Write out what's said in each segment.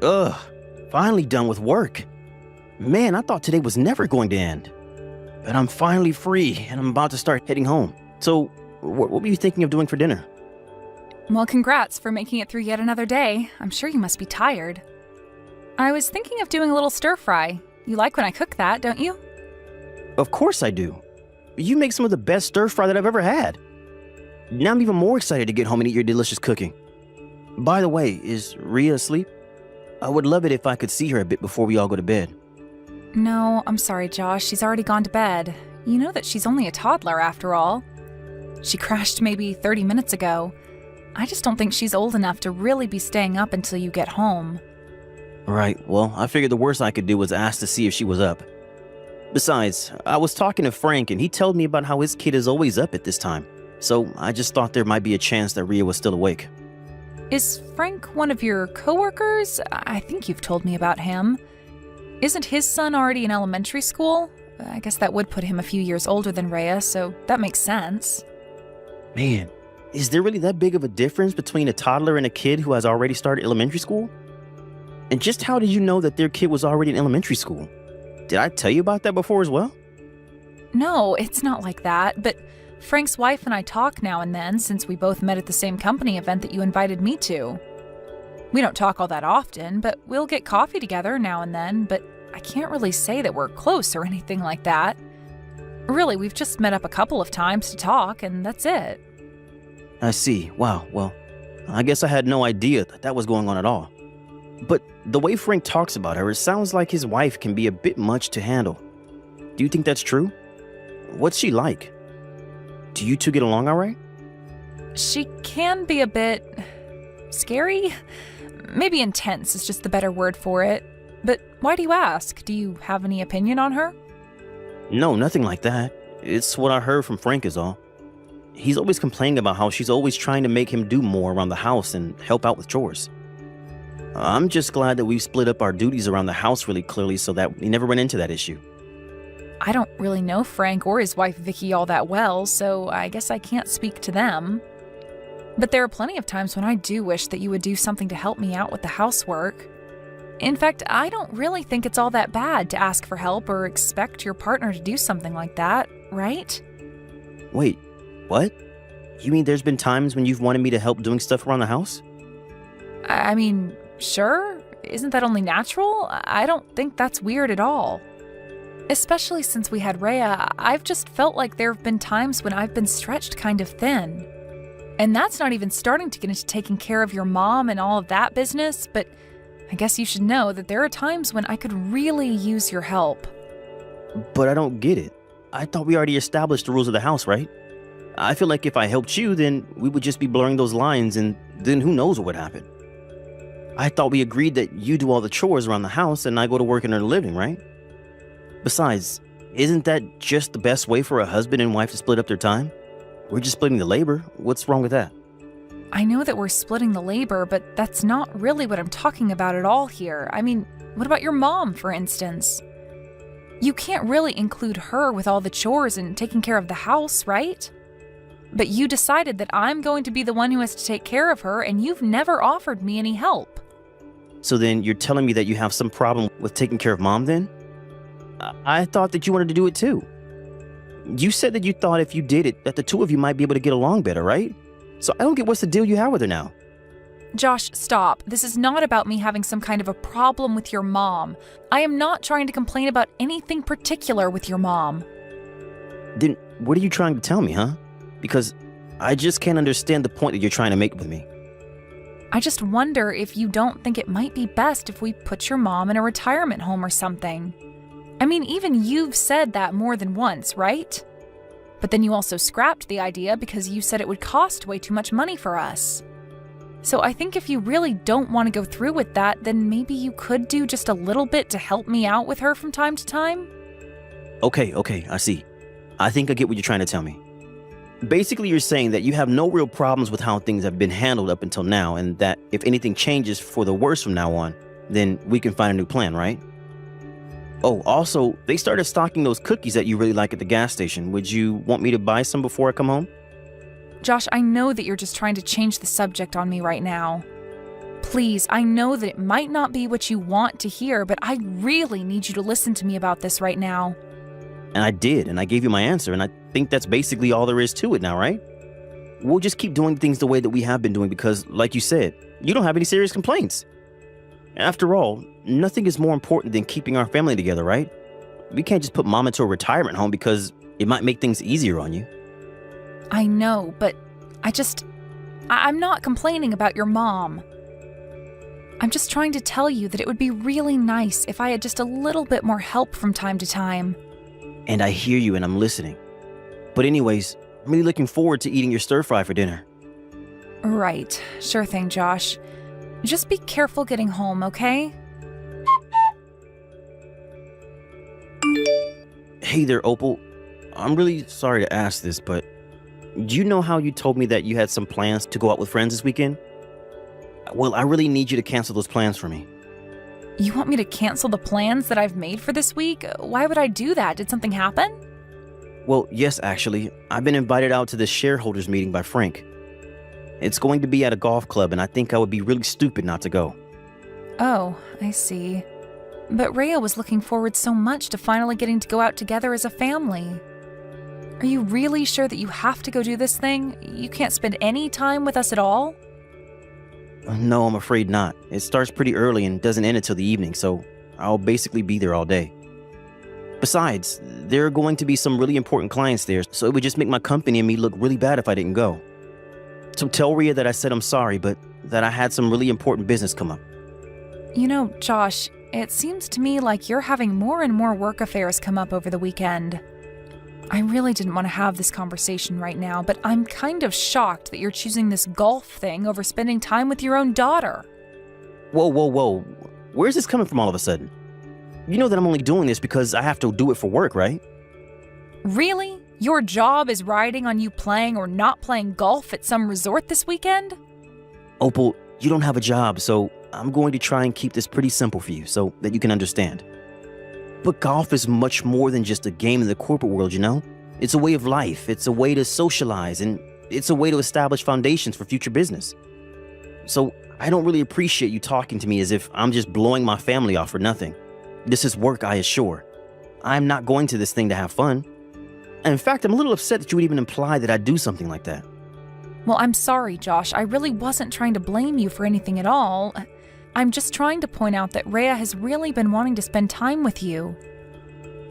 Ugh, finally done with work. Man, I thought today was never going to end. But I'm finally free, and I'm about to start heading home. So, what were you thinking of doing for dinner? Well, congrats for making it through yet another day. I'm sure you must be tired. I was thinking of doing a little stir-fry. You like when I cook that, don't you? Of course I do. You make some of the best stir-fry that I've ever had. Now I'm even more excited to get home and eat your delicious cooking. By the way, is Rhea asleep? I would love it if I could see her a bit before we all go to bed. No, I'm sorry, Josh. She's already gone to bed. You know that she's only a toddler after all. She crashed maybe 30 minutes ago. I just don't think she's old enough to really be staying up until you get home. Right, well, I figured the worst I could do was ask to see if she was up. Besides, I was talking to Frank and he told me about how his kid is always up at this time. So I just thought there might be a chance that Rhea was still awake. Is Frank one of your coworkers? I think you've told me about him. Isn't his son already in elementary school? I guess that would put him a few years older than Rhea, so that makes sense. Man, is there really that big of a difference between a toddler and a kid who has already started elementary school? And just how did you know that their kid was already in elementary school? Did I tell you about that before as well? No, it's not like that, but Frank's wife and I talk now and then since we both met at the same company event that you invited me to. We don't talk all that often, but we'll get coffee together now and then, but I can't really say that we're close or anything like that. Really, we've just met up a couple of times to talk, and that's it. I see. Wow, well, I guess I had no idea that was going on at all. But the way Frank talks about her, it sounds like his wife can be a bit much to handle. Do you think that's true? What's she like? Do you two get along all right? She can be a bit scary? Maybe intense is just the better word for it. But why do you ask? Do you have any opinion on her? No, nothing like that. It's what I heard from Frank is all. He's always complaining about how she's always trying to make him do more around the house and help out with chores. I'm just glad that we've split up our duties around the house really clearly so that we never run into that issue. I don't really know Frank or his wife Vicky all that well, so I guess I can't speak to them. But there are plenty of times when I do wish that you would do something to help me out with the housework. In fact, I don't really think it's all that bad to ask for help or expect your partner to do something like that, right? Wait, what? You mean there's been times when you've wanted me to help doing stuff around the house? I mean, sure. Isn't that only natural? I don't think that's weird at all. Especially since we had Rhea, I've just felt like there have been times when I've been stretched kind of thin. And that's not even starting to get into taking care of your mom and all of that business, but I guess you should know that there are times when I could really use your help. But I don't get it. I thought we already established the rules of the house, right? I feel like if I helped you, then we would just be blurring those lines and then who knows what would happen. I thought we agreed that you do all the chores around the house and I go to work and earn a living, right? Besides, isn't that just the best way for a husband and wife to split up their time? We're just splitting the labor. What's wrong with that? I know that we're splitting the labor, but that's not really what I'm talking about at all here. I mean, what about your mom, for instance? You can't really include her with all the chores and taking care of the house, right? But you decided that I'm going to be the one who has to take care of her, and you've never offered me any help. So then you're telling me that you have some problem with taking care of mom then? I thought that you wanted to do it too. You said that you thought if you did it, that the two of you might be able to get along better, right? So I don't get what's the deal you have with her now. Josh, stop. This is not about me having some kind of a problem with your mom. I am not trying to complain about anything particular with your mom. Then what are you trying to tell me, huh? Because I just can't understand the point that you're trying to make with me. I just wonder if you don't think it might be best if we put your mom in a retirement home or something. I mean, even you've said that more than once, right? But then you also scrapped the idea because you said it would cost way too much money for us. So I think if you really don't want to go through with that, then maybe you could do just a little bit to help me out with her from time to time? Okay, I see. I think I get what you're trying to tell me. Basically, you're saying that you have no real problems with how things have been handled up until now, and that if anything changes for the worse from now on, then we can find a new plan, right? Oh, also, they started stocking those cookies that you really like at the gas station. Would you want me to buy some before I come home? Josh, I know that you're just trying to change the subject on me right now. Please, I know that it might not be what you want to hear, but I really need you to listen to me about this right now. And I did, and I gave you my answer, and I think that's basically all there is to it now, right? We'll just keep doing things the way that we have been doing because, like you said, you don't have any serious complaints. After all, nothing is more important than keeping our family together, right? We can't just put Mom into a retirement home because it might make things easier on you. I know, but I'm not complaining about your mom. I'm just trying to tell you that it would be really nice if I had just a little bit more help from time to time. And I hear you and I'm listening. But anyways, I'm really looking forward to eating your stir fry for dinner. Right. Sure thing, Josh. Just be careful getting home, okay? Hey there, Opal. I'm really sorry to ask this, but do you know how you told me that you had some plans to go out with friends this weekend? Well, I really need you to cancel those plans for me. You want me to cancel the plans that I've made for this week? Why would I do that? Did something happen? Well, yes, actually. I've been invited out to this shareholders meeting by Frank. It's going to be at a golf club, and I think I would be really stupid not to go. Oh, I see. But Rhea was looking forward so much to finally getting to go out together as a family. Are you really sure that you have to go do this thing? You can't spend any time with us at all? No, I'm afraid not. It starts pretty early and doesn't end until the evening, so I'll basically be there all day. Besides, there are going to be some really important clients there, so it would just make my company and me look really bad if I didn't go. So tell Rhea that I said I'm sorry, but that I had some really important business come up. You know, Josh, it seems to me like you're having more and more work affairs come up over the weekend. I really didn't want to have this conversation right now, but I'm kind of shocked that you're choosing this golf thing over spending time with your own daughter. Whoa. Where's this coming from all of a sudden? You know that I'm only doing this because I have to do it for work, right? Really? Your job is riding on you playing or not playing golf at some resort this weekend? Opal, you don't have a job, so I'm going to try and keep this pretty simple for you so that you can understand. But golf is much more than just a game in the corporate world, you know? It's a way of life, it's a way to socialize, and it's a way to establish foundations for future business. So I don't really appreciate you talking to me as if I'm just blowing my family off for nothing. This is work, I assure. I'm not going to this thing to have fun. And in fact, I'm a little upset that you would even imply that I'd do something like that. Well, I'm sorry, Josh. I really wasn't trying to blame you for anything at all. I'm just trying to point out that Rhea has really been wanting to spend time with you.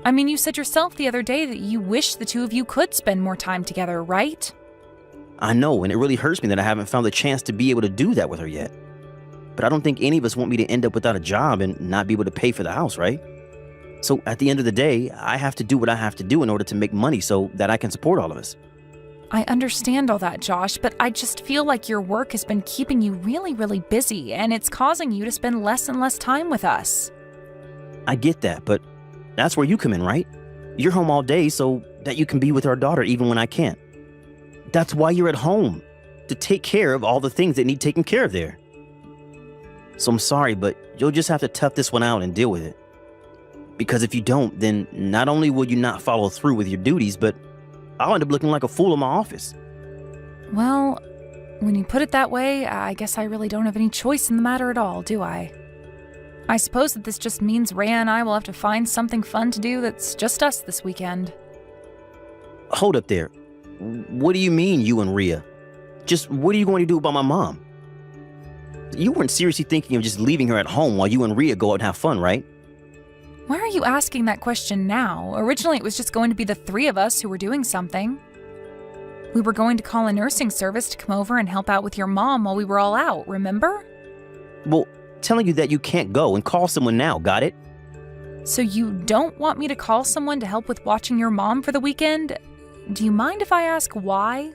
I mean, you said yourself the other day that you wish the two of you could spend more time together, right? I know, and it really hurts me that I haven't found the chance to be able to do that with her yet. But I don't think any of us want me to end up without a job and not be able to pay for the house, right? So at the end of the day, I have to do what I have to do in order to make money so that I can support all of us. I understand all that, Josh, but I just feel like your work has been keeping you really, really busy, and it's causing you to spend less and less time with us. I get that, but that's where you come in, right? You're home all day so that you can be with our daughter even when I can't. That's why you're at home, to take care of all the things that need taken care of there. So I'm sorry, but you'll just have to tough this one out and deal with it. Because if you don't, then not only will you not follow through with your duties, but I'll end up looking like a fool in my office. Well, when you put it that way, I guess I really don't have any choice in the matter at all, do I? I suppose that this just means Rhea and I will have to find something fun to do that's just us this weekend. Hold up there. What do you mean, you and Rhea? Just what are you going to do about my mom? You weren't seriously thinking of just leaving her at home while you and Rhea go out and have fun, right? Why are you asking that question now? Originally, it was just going to be the three of us who were doing something. We were going to call a nursing service to come over and help out with your mom while we were all out, remember? Well, telling you that you can't go and call someone now, got it? So you don't want me to call someone to help with watching your mom for the weekend? Do you mind if I ask why?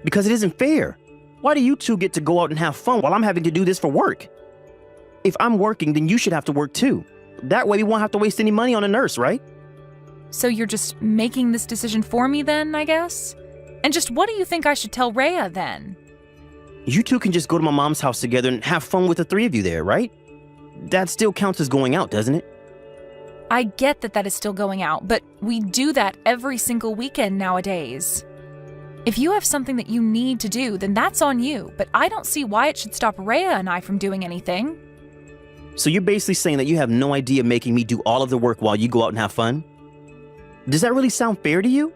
Because it isn't fair. Why do you two get to go out and have fun while I'm having to do this for work? If I'm working, then you should have to work too. That way we won't have to waste any money on a nurse, right? So you're just making this decision for me then, I guess? And just what do you think I should tell Rhea then? You two can just go to my mom's house together and have fun with the three of you there, right? That still counts as going out, doesn't it? I get that that is still going out, but we do that every single weekend nowadays. If you have something that you need to do, then that's on you, but I don't see why it should stop Rhea and I from doing anything. So you're basically saying that you have no idea making me do all of the work while you go out and have fun? Does that really sound fair to you?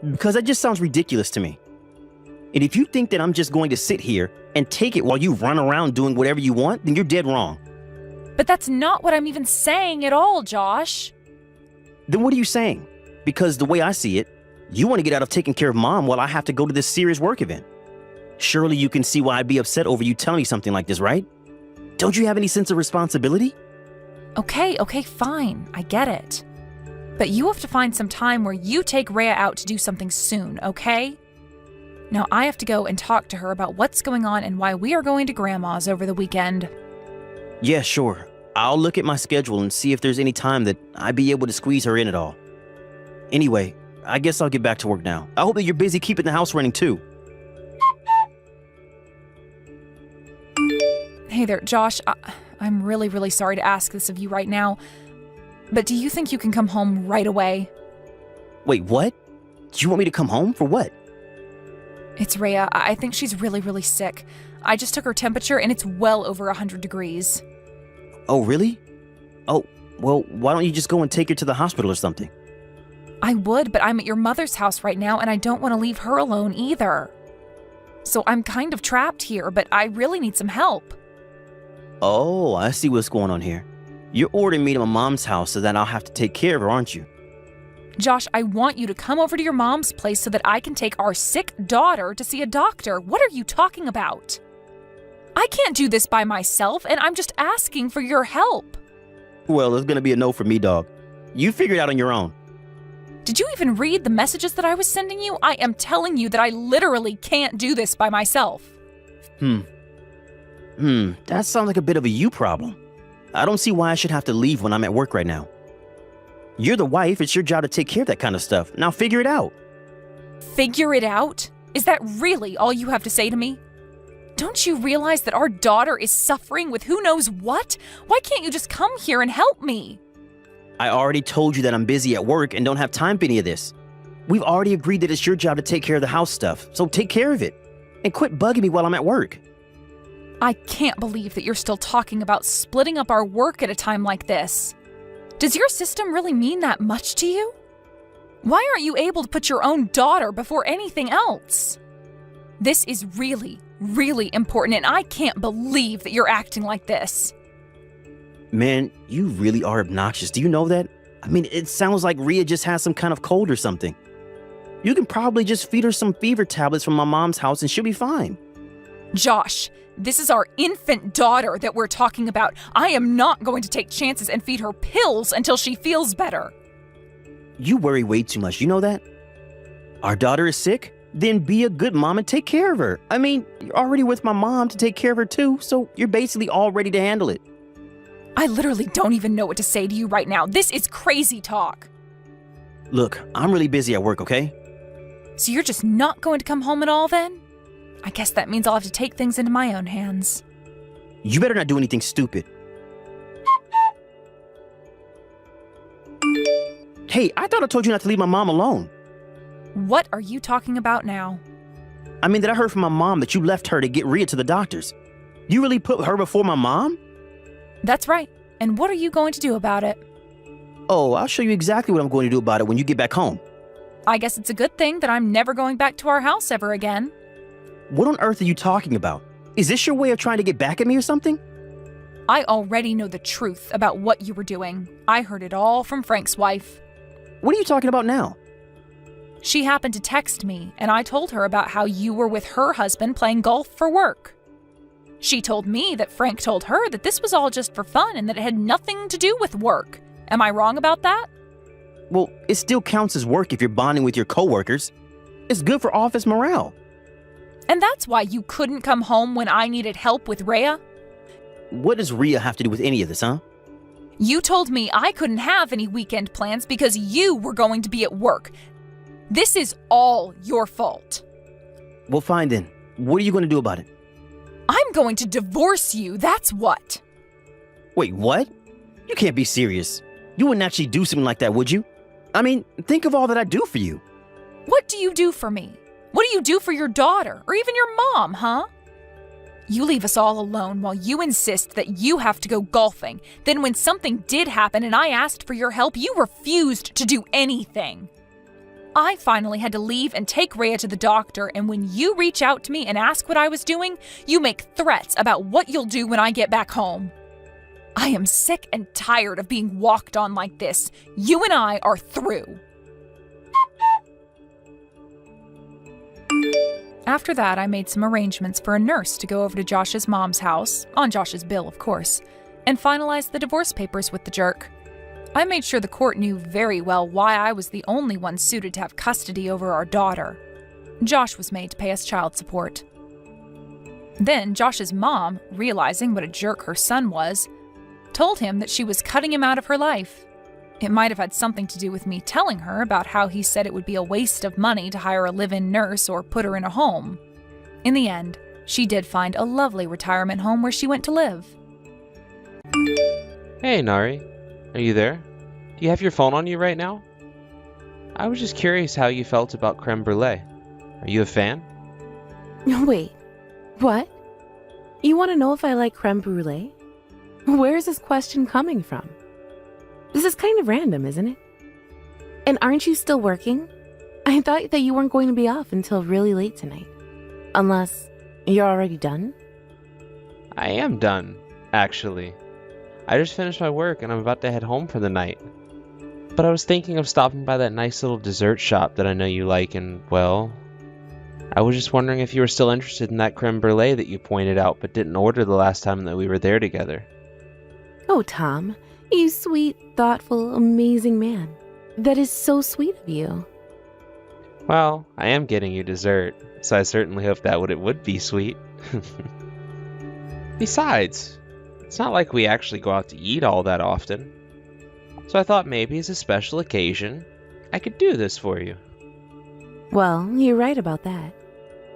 Because that just sounds ridiculous to me. And if you think that I'm just going to sit here and take it while you run around doing whatever you want, then you're dead wrong. But that's not what I'm even saying at all, Josh. Then what are you saying? Because the way I see it, you want to get out of taking care of Mom while I have to go to this serious work event. Surely you can see why I'd be upset over you telling me something like this, right? Don't you have any sense of responsibility? Okay, fine. I get it. But you have to find some time where you take Rhea out to do something soon, okay? Now I have to go and talk to her about what's going on and why we are going to Grandma's over the weekend. Yeah, sure. I'll look at my schedule and see if there's any time that I'd be able to squeeze her in at all. Anyway, I guess I'll get back to work now. I hope that you're busy keeping the house running too. Hey there, Josh. I'm really sorry to ask this of you right now, but do you think you can come home right away? Wait, what? Do you want me to come home for what? It's Rhea. I think she's really sick. I just took her temperature and it's well over 100 degrees. Oh, really? Oh, well, why don't you just go and take her to the hospital or something? I would, but I'm at your mother's house right now and I don't want to leave her alone either. So I'm kind of trapped here, but I really need some help. Oh, I see what's going on here. You're ordering me to my mom's house so that I'll have to take care of her, aren't you? Josh, I want you to come over to your mom's place so that I can take our sick daughter to see a doctor. What are you talking about? I can't do this by myself, and I'm just asking for your help. Well, it's gonna be a no for me, dog. You figure it out on your own. Did you even read the messages that I was sending you? I am telling you that I literally can't do this by myself. That sounds like a bit of a you problem. I don't see why I should have to leave when I'm at work right now. You're the wife, it's your job to take care of that kind of stuff. Now figure it out. Figure it out? Is that really all you have to say to me? Don't you realize that our daughter is suffering with who knows what? Why can't you just come here and help me? I already told you that I'm busy at work and don't have time for any of this. We've already agreed that it's your job to take care of the house stuff, so take care of it. And quit bugging me while I'm at work. I can't believe that you're still talking about splitting up our work at a time like this. Does your system really mean that much to you? Why aren't you able to put your own daughter before anything else? This is really important, and I can't believe that you're acting like this. Man, you really are obnoxious. Do you know that? I mean, it sounds like Rhea just has some kind of cold or something. You can probably just feed her some fever tablets from my mom's house and she'll be fine. Josh, this is our infant daughter that we're talking about. I am not going to take chances and feed her pills until she feels better. You worry way too much, you know that? Our daughter is sick? Then be a good mom and take care of her. I mean, you're already with my mom to take care of her too, so you're basically all ready to handle it. I literally don't even know what to say to you right now. This is crazy talk. Look, I'm really busy at work, okay? So you're just not going to come home at all then? I guess that means I'll have to take things into my own hands. You better not do anything stupid. Hey, I thought I told you not to leave my mom alone. What are you talking about now? I mean, that I heard from my mom that you left her to get Rhea to the doctors. You really put her before my mom? That's right. And what are you going to do about it? Oh, I'll show you exactly what I'm going to do about it when you get back home. I guess it's a good thing that I'm never going back to our house ever again. What on earth are you talking about? Is this your way of trying to get back at me or something? I already know the truth about what you were doing. I heard it all from Frank's wife. What are you talking about now? She happened to text me, and I told her about how you were with her husband playing golf for work. She told me that Frank told her that this was all just for fun and that it had nothing to do with work. Am I wrong about that? Well, it still counts as work if you're bonding with your coworkers. It's good for office morale. And that's why you couldn't come home when I needed help with Rhea? What does Rhea have to do with any of this, huh? You told me I couldn't have any weekend plans because you were going to be at work. This is all your fault. Well, fine then. What are you going to do about it? I'm going to divorce you, that's what. Wait, what? You can't be serious. You wouldn't actually do something like that, would you? I mean, think of all that I do for you. What do you do for me? What do you do for your daughter, or even your mom, huh? You leave us all alone while you insist that you have to go golfing. Then when something did happen and I asked for your help, you refused to do anything. I finally had to leave and take Rhea to the doctor, and when you reach out to me and ask what I was doing, you make threats about what you'll do when I get back home. I am sick and tired of being walked on like this. You and I are through. After that, I made some arrangements for a nurse to go over to Josh's mom's house, on Josh's bill, of course, and finalize the divorce papers with the jerk. I made sure the court knew very well why I was the only one suited to have custody over our daughter. Josh was made to pay us child support. Then Josh's mom, realizing what a jerk her son was, told him that she was cutting him out of her life. It might have had something to do with me telling her about how he said it would be a waste of money to hire a live-in nurse or put her in a home. In the end, she did find a lovely retirement home where she went to live. Hey, Nari. Are you there? Do you have your phone on you right now? I was just curious how you felt about creme brulee. Are you a fan? Wait, what? You want to know if I like creme brulee? Where is this question coming from? This is kind of random, isn't it? And aren't you still working? I thought that you weren't going to be off until really late tonight. Unless you're already done? I am done, actually. I just finished my work and I'm about to head home for the night. But I was thinking of stopping by that nice little dessert shop that I know you like, and, well, I was just wondering if you were still interested in that creme brulee that you pointed out but didn't order the last time that we were there together. Oh, Tom, you sweet, thoughtful, amazing man. That is so sweet of you. Well, I am getting you dessert, so I certainly hope that it would be sweet. Besides, it's not like we actually go out to eat all that often. So I thought maybe as a special occasion, I could do this for you. Well, you're right about that.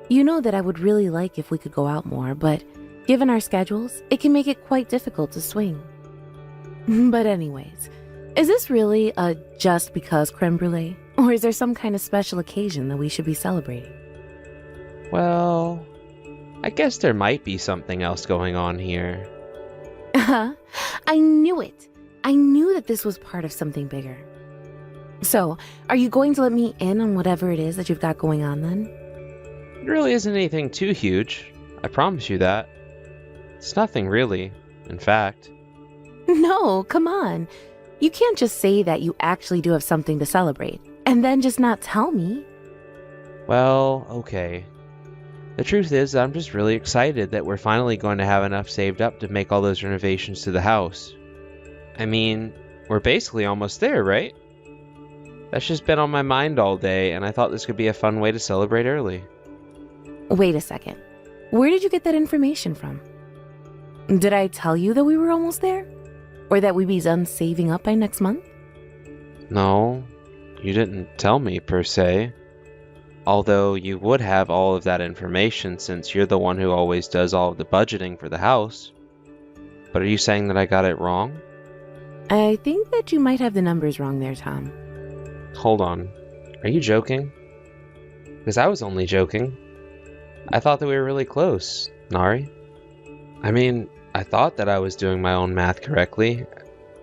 You know that I would really like if we could go out more, but given our schedules, it can make it quite difficult to swing. But anyways, is this really a just because creme brulee? Or is there some kind of special occasion that we should be celebrating? Well, I guess there might be something else going on here. I knew it. I knew that this was part of something bigger. So, are you going to let me in on whatever it is that you've got going on then? It really isn't anything too huge. I promise you that. It's nothing really, in fact. No, come on. You can't just say that you actually do have something to celebrate, and then just not tell me. Well, okay. The truth is, I'm just really excited that we're finally going to have enough saved up to make all those renovations to the house. I mean, we're basically almost there, right? That's just been on my mind all day, and I thought this could be a fun way to celebrate early. Wait a second. Where did you get that information from? Did I tell you that we were almost there? Or that we'd be done saving up by next month? No, you didn't tell me, per se. Although you would have all of that information since you're the one who always does all of the budgeting for the house. But are you saying that I got it wrong? I think that you might have the numbers wrong there, Tom. Hold on. Are you joking? Because I was only joking. I thought that we were really close, Nari. I mean, I thought that I was doing my own math correctly,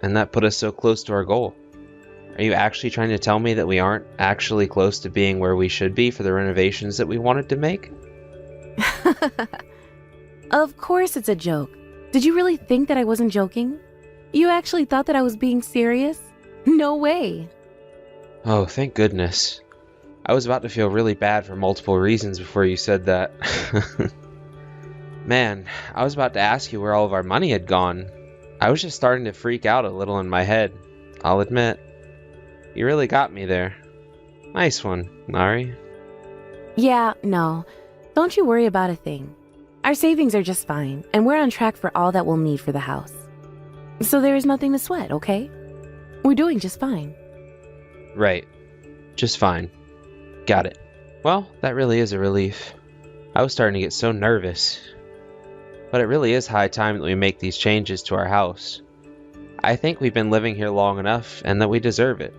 and that put us so close to our goal. Are you actually trying to tell me that we aren't actually close to being where we should be for the renovations that we wanted to make? Of course it's a joke. Did you really think that I wasn't joking? You actually thought that I was being serious? No way. Oh, thank goodness. I was about to feel really bad for multiple reasons before you said that. Man, I was about to ask you where all of our money had gone. I was just starting to freak out a little in my head, I'll admit. You really got me there. Nice one, Nari. Yeah, no. Don't you worry about a thing. Our savings are just fine, and we're on track for all that we'll need for the house. So there is nothing to sweat, okay? We're doing just fine. Right. Just fine. Got it. Well, that really is a relief. I was starting to get so nervous. But it really is high time that we make these changes to our house. I think we've been living here long enough and that we deserve it.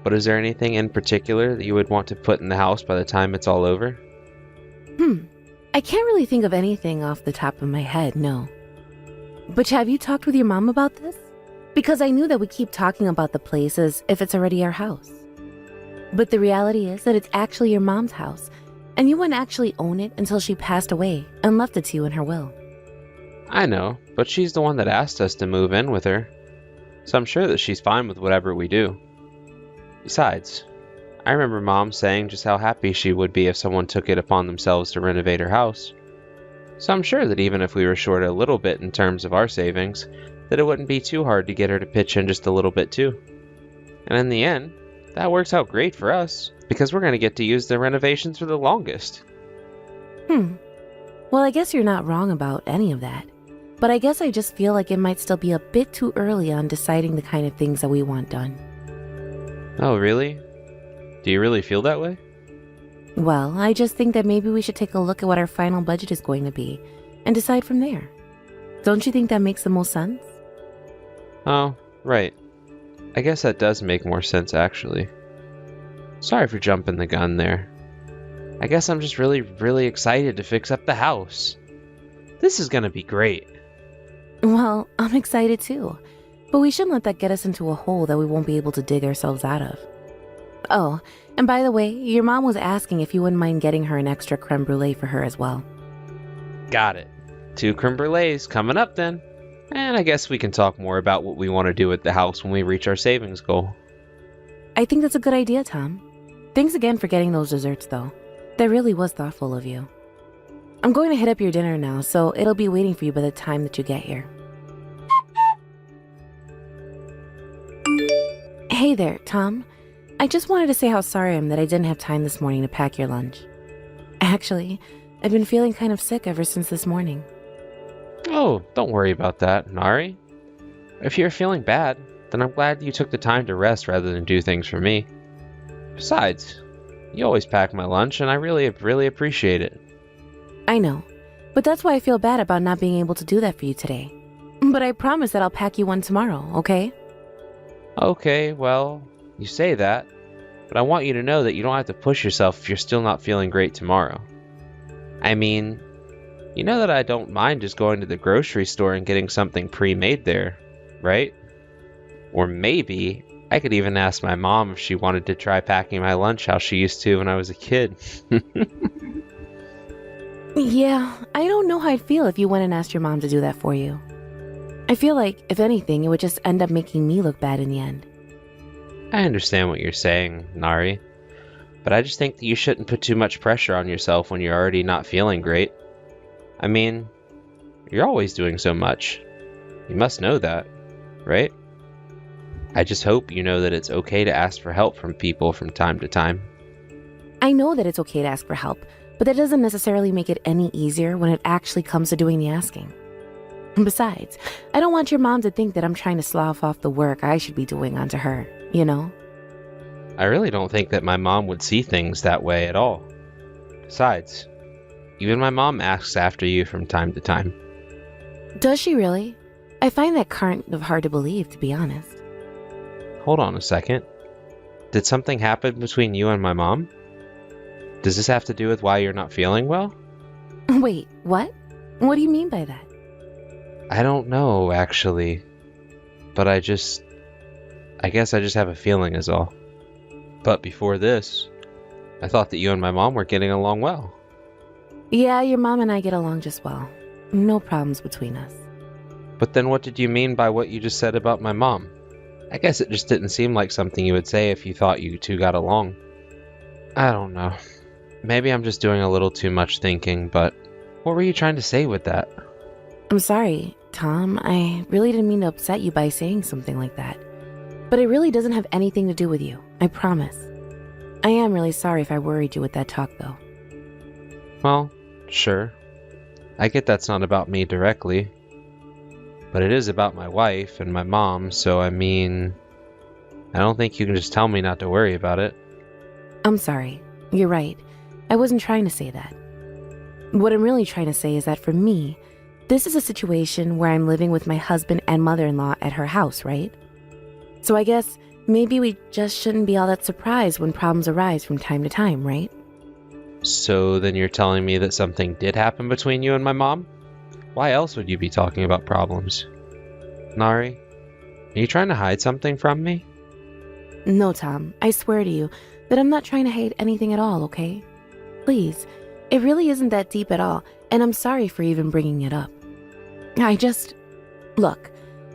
But is there anything in particular that you would want to put in the house by the time it's all over? I can't really think of anything off the top of my head, no. But have you talked with your mom about this? Because I knew that we keep talking about the place as if it's already our house. But the reality is that it's actually your mom's house, and you wouldn't actually own it until she passed away and left it to you in her will. I know, but she's the one that asked us to move in with her. So I'm sure that she's fine with whatever we do. Besides, I remember Mom saying just how happy she would be if someone took it upon themselves to renovate her house. So I'm sure that even if we were short a little bit in terms of our savings, that it wouldn't be too hard to get her to pitch in just a little bit too. And in the end, that works out great for us, because we're going to get to use the renovations for the longest. Well, I guess you're not wrong about any of that. But I guess I just feel like it might still be a bit too early on deciding the kind of things that we want done. Oh, really? Do you really feel that way? Well, I just think that maybe we should take a look at what our final budget is going to be and decide from there. Don't you think that makes the most sense? Oh, right. I guess that does make more sense, actually. Sorry for jumping the gun there. I guess I'm just really excited to fix up the house. This is gonna be great. Well, I'm excited too. But we shouldn't let that get us into a hole that we won't be able to dig ourselves out of. Oh, and by the way, your mom was asking if you wouldn't mind getting her an extra creme brulee for her as well. Got it. 2 creme brulees coming up then. And I guess we can talk more about what we want to do with the house when we reach our savings goal. I think that's a good idea, Tom. Thanks again for getting those desserts, though. That really was thoughtful of you. I'm going to hit up your dinner now, so it'll be waiting for you by the time that you get here. Hey there, Tom. I just wanted to say how sorry I am that I didn't have time this morning to pack your lunch. Actually, I've been feeling kind of sick ever since this morning. Oh, don't worry about that, Nari. If you're feeling bad, then I'm glad you took the time to rest rather than do things for me. Besides, you always pack my lunch, and I really appreciate it. I know, but that's why I feel bad about not being able to do that for you today. But I promise that I'll pack you one tomorrow, okay? Okay, well, you say that, but I want you to know that you don't have to push yourself if you're still not feeling great tomorrow. I mean, you know that I don't mind just going to the grocery store and getting something pre-made there, right? Or maybe I could even ask my mom if she wanted to try packing my lunch how she used to when I was a kid. Yeah, I don't know how I'd feel if you went and asked your mom to do that for you. I feel like, if anything, it would just end up making me look bad in the end. I understand what you're saying, Nari, but I just think that you shouldn't put too much pressure on yourself when you're already not feeling great. I mean, you're always doing so much. You must know that, right? I just hope you know that it's okay to ask for help from people from time to time. I know that it's okay to ask for help, but that doesn't necessarily make it any easier when it actually comes to doing the asking. Besides, I don't want your mom to think that I'm trying to slough off the work I should be doing onto her, you know? I really don't think that my mom would see things that way at all. Besides, even my mom asks after you from time to time. Does she really? I find that kind of hard to believe, to be honest. Hold on a second. Did something happen between you and my mom? Does this have to do with why you're not feeling well? Wait, what? What do you mean by that? I don't know, actually. But I guess I just have a feeling is all. But before this, I thought that you and my mom were getting along well. Yeah, your mom and I get along just well. No problems between us. But then what did you mean by what you just said about my mom? I guess it just didn't seem like something you would say if you thought you two got along. I don't know. Maybe I'm just doing a little too much thinking, but what were you trying to say with that? I'm sorry, Tom. I really didn't mean to upset you by saying something like that. But it really doesn't have anything to do with you, I promise. I am really sorry if I worried you with that talk, though. Well, sure. I get that's not about me directly. But it is about my wife and my mom, so I mean, I don't think you can just tell me not to worry about it. I'm sorry. You're right. I wasn't trying to say that. What I'm really trying to say is that for me, this is a situation where I'm living with my husband and mother-in-law at her house, right? So I guess maybe we just shouldn't be all that surprised when problems arise from time to time, right? So then you're telling me that something did happen between you and my mom? Why else would you be talking about problems? Nari, are you trying to hide something from me? No, Tom, I swear to you that I'm not trying to hide anything at all, okay? Please, it really isn't that deep at all, and I'm sorry for even bringing it up. Look,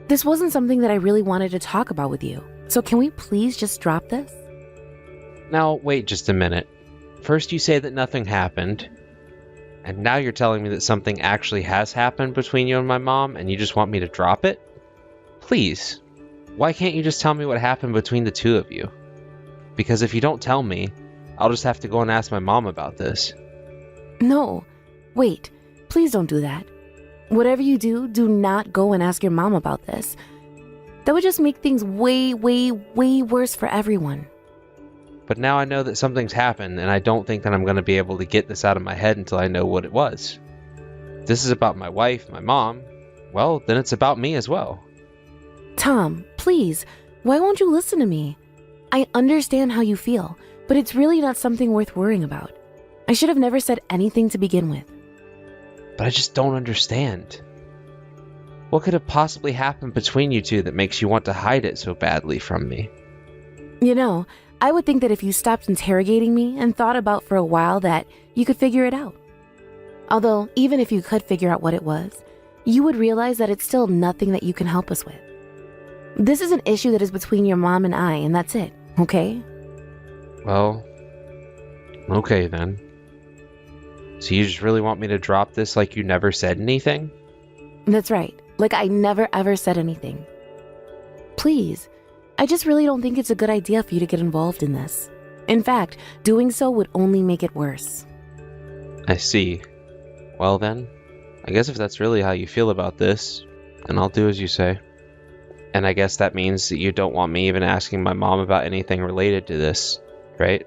this wasn't something that I really wanted to talk about with you, so can we please just drop this? Now, wait just a minute. First you say that nothing happened, and now you're telling me that something actually has happened between you and my mom, and you just want me to drop it? Please, why can't you just tell me what happened between the two of you? Because if you don't tell me, I'll just have to go and ask my mom about this. No, wait, please don't do that. Whatever you do, do not go and ask your mom about this. That would just make things way, way, way worse for everyone. But now I know that something's happened, and I don't think that I'm going to be able to get this out of my head until I know what it was. If this is about my wife, my mom, well, then it's about me as well. Tom, please, why won't you listen to me? I understand how you feel, but it's really not something worth worrying about. I should have never said anything to begin with. But I just don't understand. What could have possibly happened between you two that makes you want to hide it so badly from me? You know, I would think that if you stopped interrogating me and thought about for a while that you could figure it out. Although, even if you could figure out what it was, you would realize that it's still nothing that you can help us with. This is an issue that is between your mom and I, and that's it, okay? Well, okay then. So you just really want me to drop this like you never said anything? That's right, like I never ever said anything. Please, I just really don't think it's a good idea for you to get involved in this. In fact, doing so would only make it worse. I see. Well then, I guess if that's really how you feel about this, then I'll do as you say. And I guess that means that you don't want me even asking my mom about anything related to this, right?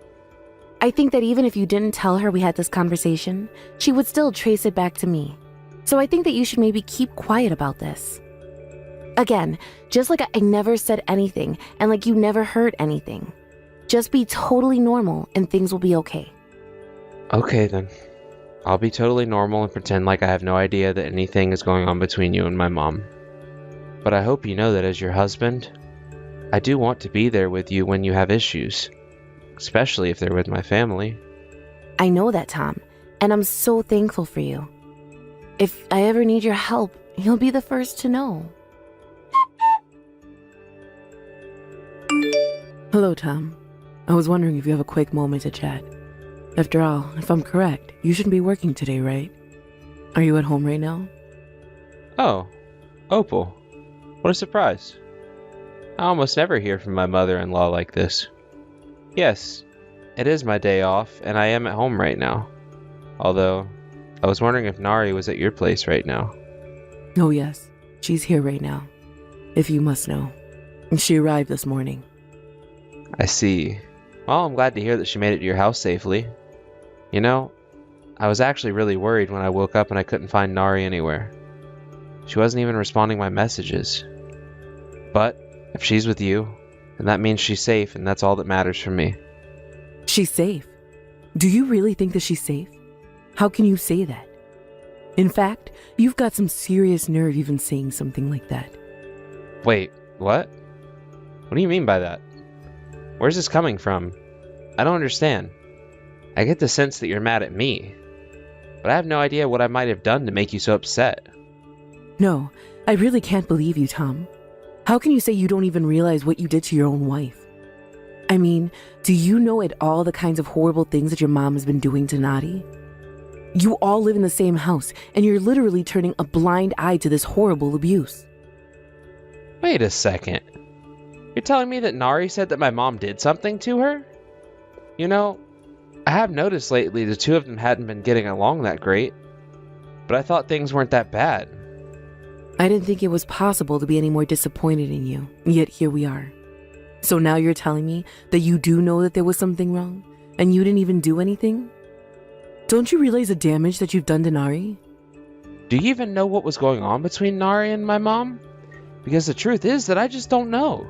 I think that even if you didn't tell her we had this conversation, she would still trace it back to me. So I think that you should maybe keep quiet about this. Again, just like I never said anything and like you never heard anything. Just be totally normal and things will be okay. Okay then. I'll be totally normal and pretend like I have no idea that anything is going on between you and my mom. But I hope you know that as your husband, I do want to be there with you when you have issues. Especially if they're with my family. I know that, Tom, and I'm so thankful for you. If I ever need your help, you'll be the first to know. Hello, Tom. I was wondering if you have a quick moment to chat. After all, if I'm correct, you shouldn't be working today, right? Are you at home right now? Oh, Opal. What a surprise. I almost never hear from my mother-in-law like this. Yes, it is my day off, and I am at home right now. Although, I was wondering if Nari was at your place right now. Oh yes, she's here right now. If you must know. She arrived this morning. I see. Well, I'm glad to hear that she made it to your house safely. You know, I was actually really worried when I woke up and I couldn't find Nari anywhere. She wasn't even responding my messages. But, if she's with you, then that means she's safe, and that's all that matters for me. She's safe? Do you really think that she's safe? How can you say that? In fact, you've got some serious nerve even saying something like that. Wait, what? What do you mean by that? Where's this coming from? I don't understand. I get the sense that you're mad at me, but I have no idea what I might have done to make you so upset. No, I really can't believe you, Tom. How can you say you don't even realize what you did to your own wife? I mean, do you know at all the kinds of horrible things that your mom has been doing to Nadi? You all live in the same house, and you're literally turning a blind eye to this horrible abuse. Wait a second. You're telling me that Nari said that my mom did something to her? You know, I have noticed lately the two of them hadn't been getting along that great, but I thought things weren't that bad. I didn't think it was possible to be any more disappointed in you, yet here we are. So now you're telling me that you do know that there was something wrong, and you didn't even do anything? Don't you realize the damage that you've done to Nari? Do you even know what was going on between Nari and my mom? Because the truth is that I just don't know.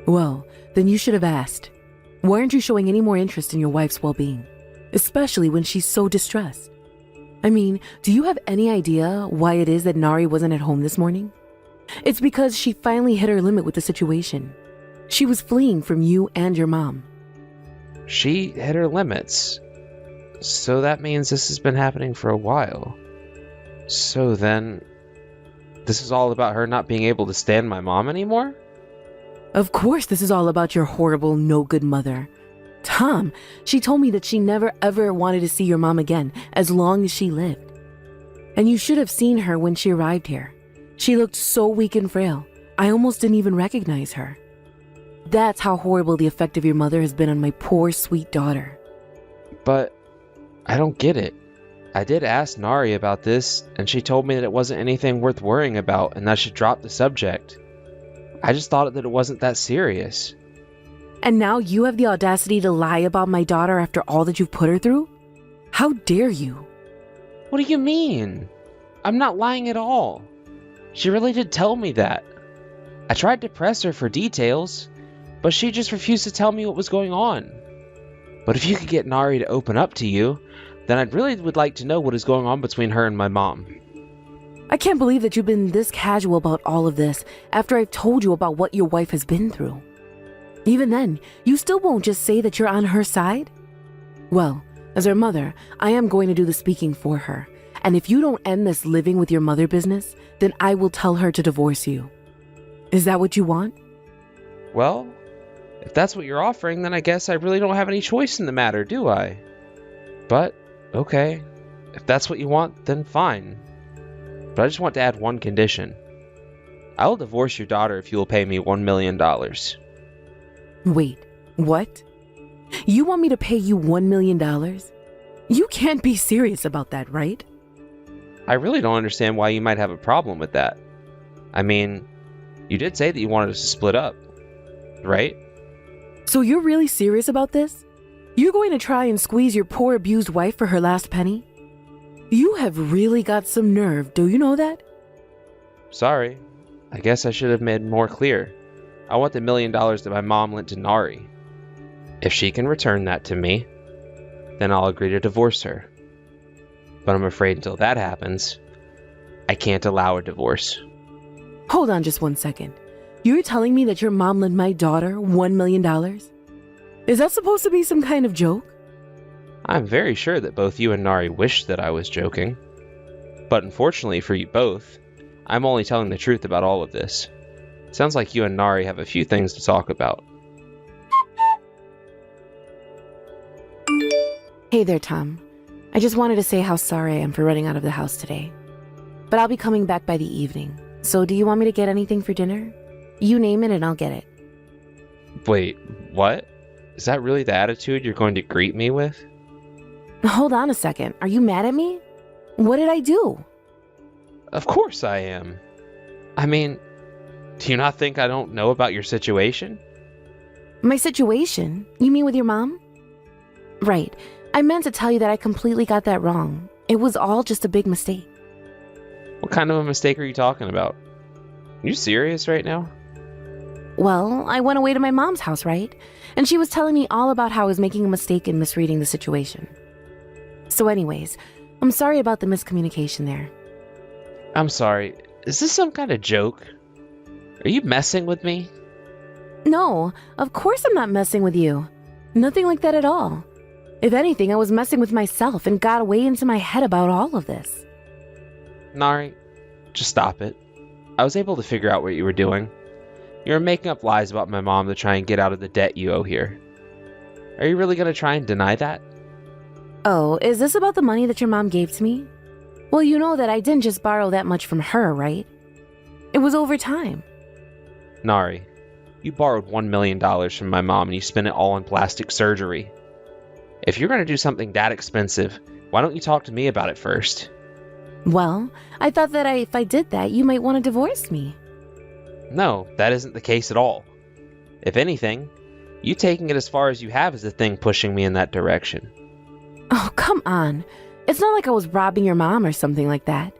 Well, then you should have asked. Why aren't you showing any more interest in your wife's well-being? Especially when she's so distressed. I mean, do you have any idea why it is that Nari wasn't at home this morning? It's because she finally hit her limit with the situation. She was fleeing from you and your mom. She hit her limits. So that means this has been happening for a while. So then, this is all about her not being able to stand my mom anymore? Of course this is all about your horrible, no-good mother. Tom, she told me that she never ever wanted to see your mom again as long as she lived. And you should have seen her when she arrived here. She looked so weak and frail, I almost didn't even recognize her. That's how horrible the effect of your mother has been on my poor, sweet daughter. But I don't get it. I did ask Nari about this, and she told me that it wasn't anything worth worrying about and that I should drop the subject. I just thought that it wasn't that serious. And now you have the audacity to lie about my daughter after all that you've put her through? How dare you? What do you mean? I'm not lying at all. She really did tell me that. I tried to press her for details, but she just refused to tell me what was going on. But if you could get Nari to open up to you, then I'd really would like to know what is going on between her and my mom. I can't believe that you've been this casual about all of this after I've told you about what your wife has been through. Even then, you still won't just say that you're on her side? Well, as her mother, I am going to do the speaking for her. And if you don't end this living with your mother business, then I will tell her to divorce you. Is that what you want? Well, if that's what you're offering, then I guess I really don't have any choice in the matter, do I? But, okay. If that's what you want, then fine. But I just want to add one condition. I will divorce your daughter if you will pay me $1 million. Wait, what? You want me to pay you $1 million? You can't be serious about that, right? I really don't understand why you might have a problem with that. I mean, you did say that you wanted us to split up, right? So you're really serious about this? You're going to try and squeeze your poor abused wife for her last penny? You have really got some nerve, do you know that? Sorry. I guess I should have made more clear. I want the $1 million that my mom lent to Nari. If she can return that to me, then I'll agree to divorce her. But I'm afraid until that happens, I can't allow a divorce. Hold on just 1 second. You're telling me that your mom lent my daughter $1 million? Is that supposed to be some kind of joke? I'm very sure that both you and Nari wished that I was joking. But unfortunately for you both, I'm only telling the truth about all of this. Sounds like you and Nari have a few things to talk about. Hey there, Tom. I just wanted to say how sorry I am for running out of the house today. But I'll be coming back by the evening. So do you want me to get anything for dinner? You name it and I'll get it. Wait, what? Is that really the attitude you're going to greet me with? Hold on a second. Are you mad at me? What did I do? Of course I am. I mean, do you not think I don't know about your situation? My situation? You mean with your mom? Right. I meant to tell you that I completely got that wrong. It was all just a big mistake. What kind of a mistake are you talking about? Are you serious right now? Well, I went away to my mom's house, right? And she was telling me all about how I was making a mistake in misreading the situation. So anyways, I'm sorry about the miscommunication there. I'm sorry. Is this some kind of joke? Are you messing with me? No, of course I'm not messing with you. Nothing like that at all. If anything, I was messing with myself and got way into my head about all of this. Nari, just stop it. I was able to figure out what you were doing. You were making up lies about my mom to try and get out of the debt you owe here. Are you really going to try and deny that? Oh, is this about the money that your mom gave to me? Well, you know that I didn't just borrow that much from her, right? It was over time. Nari, you borrowed $1 million from my mom and you spent it all on plastic surgery. If you're going to do something that expensive, why don't you talk to me about it first? Well, I thought that if I did that, you might want to divorce me. No, that isn't the case at all. If anything, you taking it as far as you have is the thing pushing me in that direction. Oh, come on. It's not like I was robbing your mom or something like that.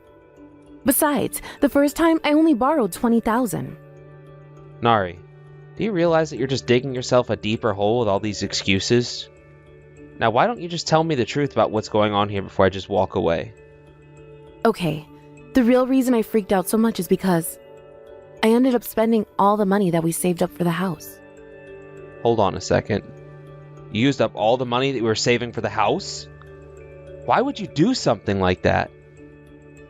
Besides, the first time I only borrowed $20,000. Nari, Do you realize that you're just digging yourself a deeper hole with all these excuses? Now, why don't you just tell me the truth about what's going on here before I just walk away? Okay, the real reason I freaked out so much is because I ended up spending all the money that we saved up for the house. Hold on a second. You used up all the money that we were saving for the house? Why would you do something like that?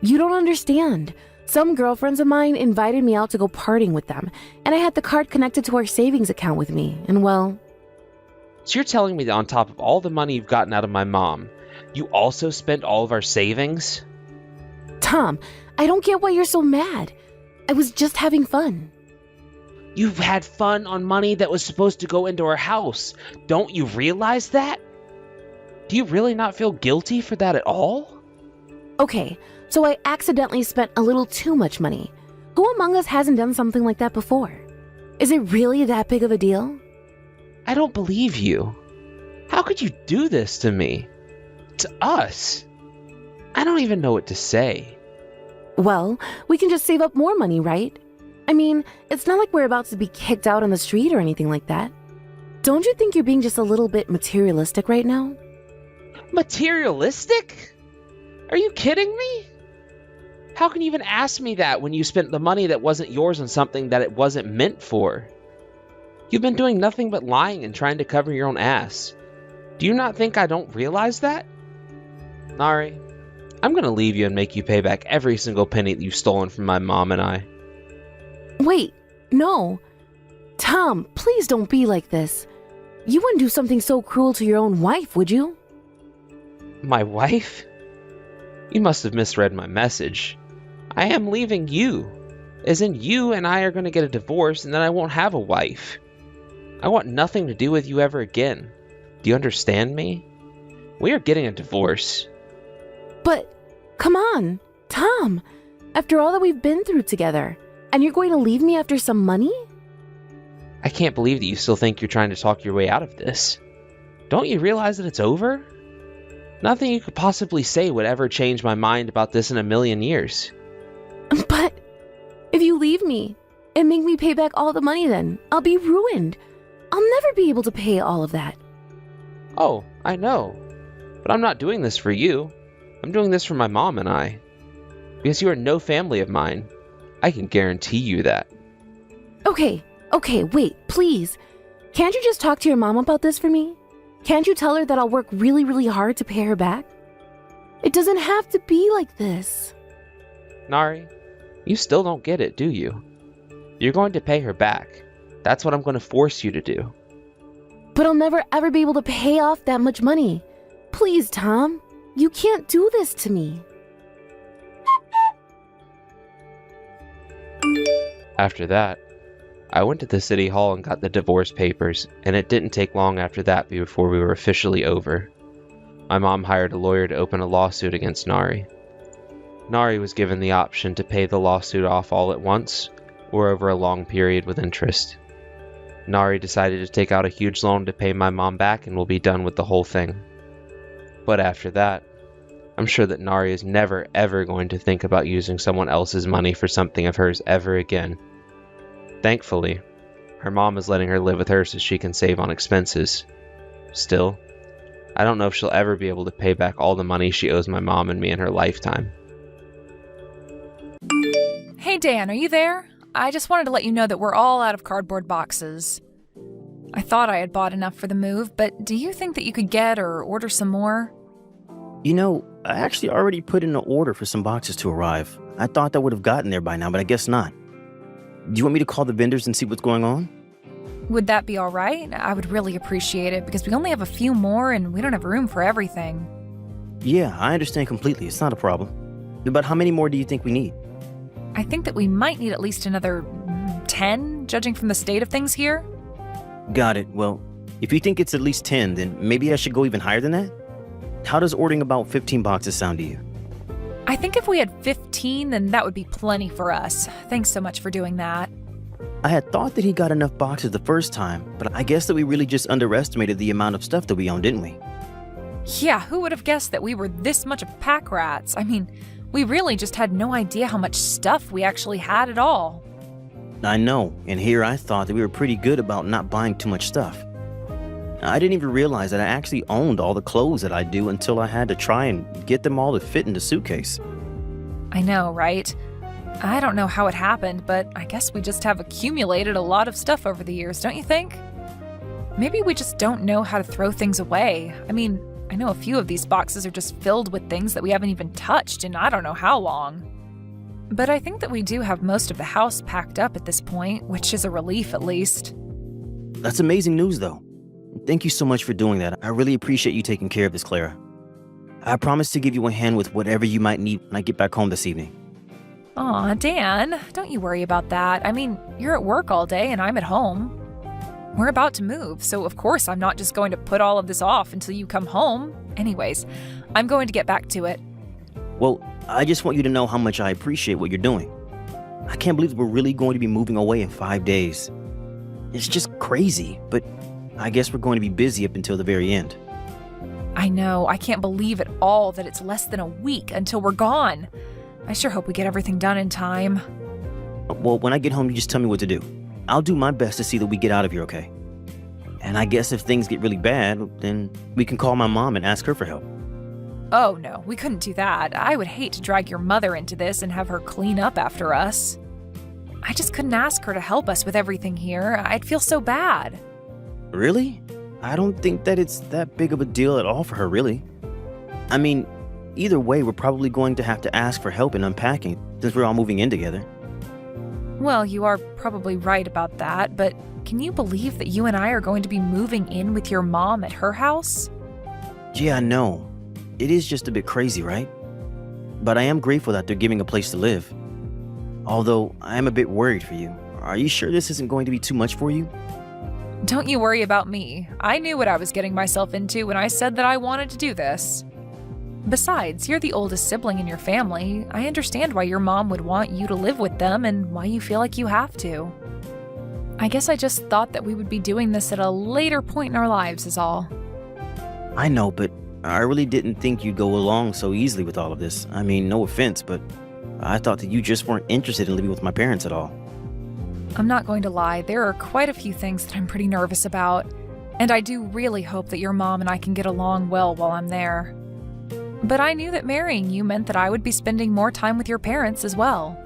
You don't understand. Some girlfriends of mine invited me out to go partying with them, and I had the card connected to our savings account with me, and well... So you're telling me that on top of all the money you've gotten out of my mom, you also spent all of our savings? Tom, I don't get why you're so mad. I was just having fun. You've had fun on money that was supposed to go into our house. Don't you realize that? Do you really not feel guilty for that at all? Okay, so I accidentally spent a little too much money. Who among us hasn't done something like that before? Is it really that big of a deal? I don't believe you. How could you do this to me? To us? I don't even know what to say. Well, we can just save up more money, right? I mean, it's not like we're about to be kicked out on the street or anything like that. Don't you think you're being just a little bit materialistic right now? Materialistic? Are you kidding me? How can you even ask me that when you spent the money that wasn't yours on something that it wasn't meant for? You've been doing nothing but lying and trying to cover your own ass. Do you not think I don't realize that? Nari, I'm gonna leave you and make you pay back every single penny that you've stolen from my mom and I. Wait, no. Tom, please don't be like this. You wouldn't do something so cruel to your own wife, would you? My wife? You must have misread my message. I am leaving you. As in, you and I are going to get a divorce and then I won't have a wife. I want nothing to do with you ever again. Do you understand me? We are getting a divorce. But, come on, Tom. After all that we've been through together, and you're going to leave me after some money? I can't believe that you still think you're trying to talk your way out of this. Don't you realize that it's over? Nothing you could possibly say would ever change my mind about this in a million years. But if you leave me and make me pay back all the money, then I'll be ruined. I'll never be able to pay all of that. Oh, I know. But I'm not doing this for you. I'm doing this for my mom and I. Because you are no family of mine. I can guarantee you that. Okay, wait, please. Can't you just talk to your mom about this for me? Can't you tell her that I'll work really, really hard to pay her back? It doesn't have to be like this. Nari, you still don't get it, do you? You're going to pay her back. That's what I'm going to force you to do. But I'll never ever be able to pay off that much money. Please, Tom, you can't do this to me. After that, I went to the city hall and got the divorce papers, and it didn't take long after that before we were officially over. My mom hired a lawyer to open a lawsuit against Nari. Nari was given the option to pay the lawsuit off all at once, or over a long period with interest. Nari decided to take out a huge loan to pay my mom back and we'll be done with the whole thing. But after that, I'm sure that Nari is never ever going to think about using someone else's money for something of hers ever again. Thankfully, her mom is letting her live with her so she can save on expenses. Still, I don't know if she'll ever be able to pay back all the money she owes my mom and me in her lifetime. Hey Dan, are you there? I just wanted to let you know that we're all out of cardboard boxes. I thought I had bought enough for the move, but do you think that you could get or order some more? You know, I actually already put in an order for some boxes to arrive. I thought that would have gotten there by now, but I guess not. Do you want me to call the vendors and see what's going on? Would that be all right? I would really appreciate it because we only have a few more and we don't have room for everything. Yeah, I understand completely. It's not a problem. But how many more do you think we need? I think that we might need at least another 10, judging from the state of things here. Got it. Well, if you think it's at least 10, then maybe I should go even higher than that? How does ordering about 15 boxes sound to you? I think if we had 15, then that would be plenty for us. Thanks so much for doing that. I had thought that he got enough boxes the first time, but I guess that we really just underestimated the amount of stuff that we own, didn't we? Yeah, who would have guessed that we were this much of pack rats? I mean, we really just had no idea how much stuff we actually had at all. I know, and here I thought that we were pretty good about not buying too much stuff. I didn't even realize that I actually owned all the clothes that I do until I had to try and get them all to fit in the suitcase. I know, right? I don't know how it happened, but I guess we just have accumulated a lot of stuff over the years, don't you think? Maybe we just don't know how to throw things away. I mean, I know a few of these boxes are just filled with things that we haven't even touched in I don't know how long. But I think that we do have most of the house packed up at this point, which is a relief at least. That's amazing news, though. Thank you so much for doing that. I really appreciate you taking care of this, Clara. I promise to give you a hand with whatever you might need when I get back home this evening. Aw, Dan, don't you worry about that. I mean, you're at work all day and I'm at home. We're about to move, so of course I'm not just going to put all of this off until you come home. Anyways, I'm going to get back to it. Well, I just want you to know how much I appreciate what you're doing. I can't believe we're really going to be moving away in 5 days. It's just crazy, but I guess we're going to be busy up until the very end. I know, I can't believe at all that it's less than a week until we're gone. I sure hope we get everything done in time. Well, when I get home, you just tell me what to do. I'll do my best to see that we get out of here, okay? And I guess if things get really bad, then we can call my mom and ask her for help. Oh no, we couldn't do that. I would hate to drag your mother into this and have her clean up after us. I just couldn't ask her to help us with everything here. I'd feel so bad. Really? I don't think that it's that big of a deal at all for her, really. I mean, either way, we're probably going to have to ask for help in unpacking since we're all moving in together. Well, you are probably right about that, but can you believe that you and I are going to be moving in with your mom at her house? Yeah, I know. It is just a bit crazy, right? But I am grateful that they're giving a place to live. Although, I am a bit worried for you. Are you sure this isn't going to be too much for you? Don't you worry about me. I knew what I was getting myself into when I said that I wanted to do this. Besides, you're the oldest sibling in your family. I understand why your mom would want you to live with them and why you feel like you have to. I guess I just thought that we would be doing this at a later point in our lives is all. I know, but I really didn't think you'd go along so easily with all of this. I mean, no offense, but I thought that you just weren't interested in living with my parents at all. I'm not going to lie, there are quite a few things that I'm pretty nervous about, and I do really hope that your mom and I can get along well while I'm there. But I knew that marrying you meant that I would be spending more time with your parents as well.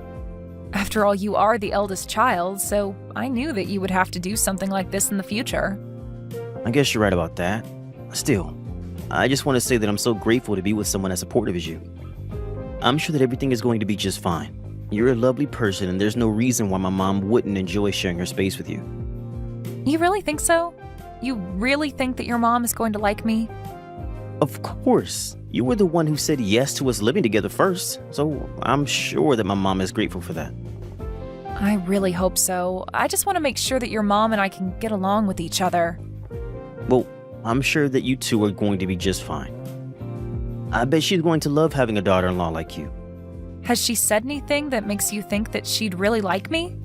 After all, you are the eldest child, so I knew that you would have to do something like this in the future. I guess you're right about that. Still, I just want to say that I'm so grateful to be with someone as supportive as you. I'm sure that everything is going to be just fine. You're a lovely person, and there's no reason why my mom wouldn't enjoy sharing her space with you. You really think so? You really think that your mom is going to like me? Of course. You were the one who said yes to us living together first, so I'm sure that my mom is grateful for that. I really hope so. I just want to make sure that your mom and I can get along with each other. Well, I'm sure that you two are going to be just fine. I bet she's going to love having a daughter-in-law like you. Has she said anything that makes you think that she'd really like me?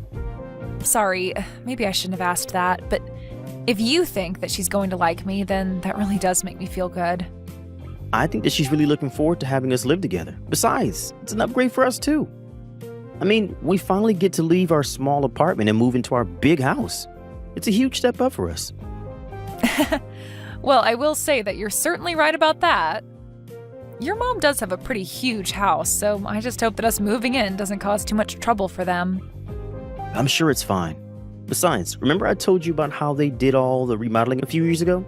Sorry, maybe I shouldn't have asked that, but if you think that she's going to like me, then that really does make me feel good. I think that she's really looking forward to having us live together. Besides, it's an upgrade for us too. I mean, we finally get to leave our small apartment and move into our big house. It's a huge step up for us. Well, I will say that you're certainly right about that. Your mom does have a pretty huge house, so I just hope that us moving in doesn't cause too much trouble for them. I'm sure it's fine. Besides, remember I told you about how they did all the remodeling a few years ago?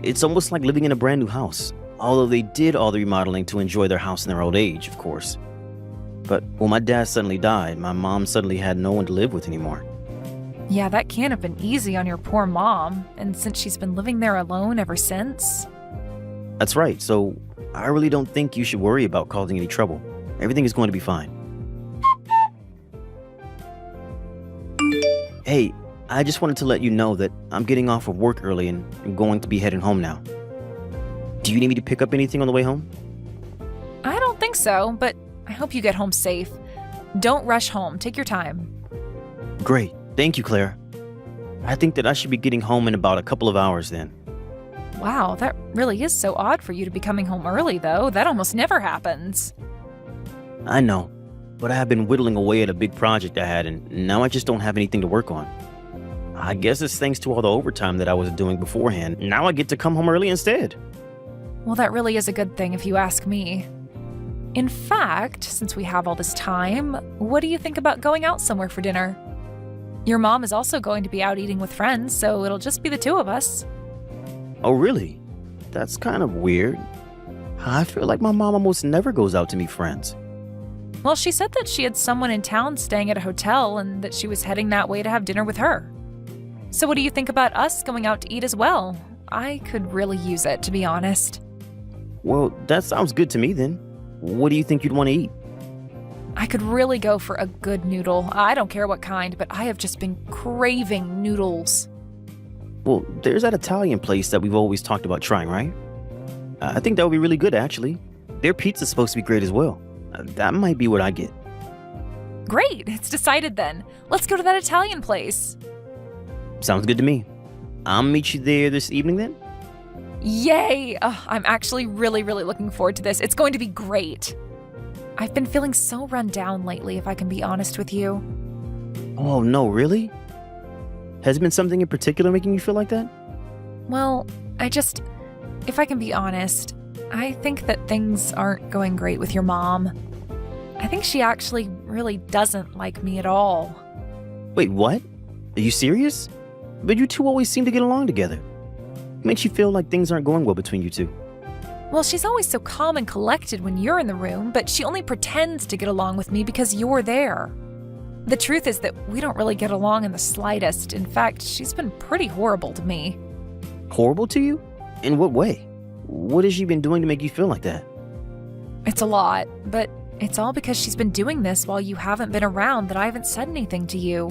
It's almost like living in a brand new house, although they did all the remodeling to enjoy their house in their old age, of course. But when my dad suddenly died, my mom suddenly had no one to live with anymore. Yeah, that can't have been easy on your poor mom, and since she's been living there alone ever since. That's right, so I really don't think you should worry about causing any trouble. Everything is going to be fine. Hey, I just wanted to let you know that I'm getting off of work early and I'm going to be heading home now. Do you need me to pick up anything on the way home? I don't think so, but I hope you get home safe. Don't rush home. Take your time. Great. Thank you, Claire. I think that I should be getting home in about a couple of hours then. Wow, that really is so odd for you to be coming home early, though. That almost never happens. I know, but I have been whittling away at a big project I had, and now I just don't have anything to work on. I guess it's thanks to all the overtime that I was doing beforehand. Now I get to come home early instead. Well, that really is a good thing if you ask me. In fact, since we have all this time, what do you think about going out somewhere for dinner? Your mom is also going to be out eating with friends, so it'll just be the two of us. Oh, really? That's kind of weird. I feel like my mom almost never goes out to meet friends. Well, she said that she had someone in town staying at a hotel and that she was heading that way to have dinner with her. So what do you think about us going out to eat as well? I could really use it, to be honest. Well, that sounds good to me then. What do you think you'd want to eat? I could really go for a good noodle. I don't care what kind, but I have just been craving noodles. Well, there's that Italian place that we've always talked about trying, right? I think that would be really good, actually. Their pizza's supposed to be great as well. That might be what I get. Great, it's decided then. Let's go to that Italian place. Sounds good to me. I'll meet you there this evening then? Yay! I'm actually really looking forward to this. It's going to be great. I've been feeling so run down lately, if I can be honest with you. Oh, no, really? Has it been something in particular making you feel like that? Well, if I can be honest, I think that things aren't going great with your mom. I think she actually really doesn't like me at all. Wait, what? Are you serious? But you two always seem to get along together. Makes you feel like things aren't going well between you two. Well, she's always so calm and collected when you're in the room, but she only pretends to get along with me because you're there. The truth is that we don't really get along in the slightest. In fact, she's been pretty horrible to me. Horrible to you? In what way? What has she been doing to make you feel like that? It's a lot, but it's all because she's been doing this while you haven't been around that I haven't said anything to you.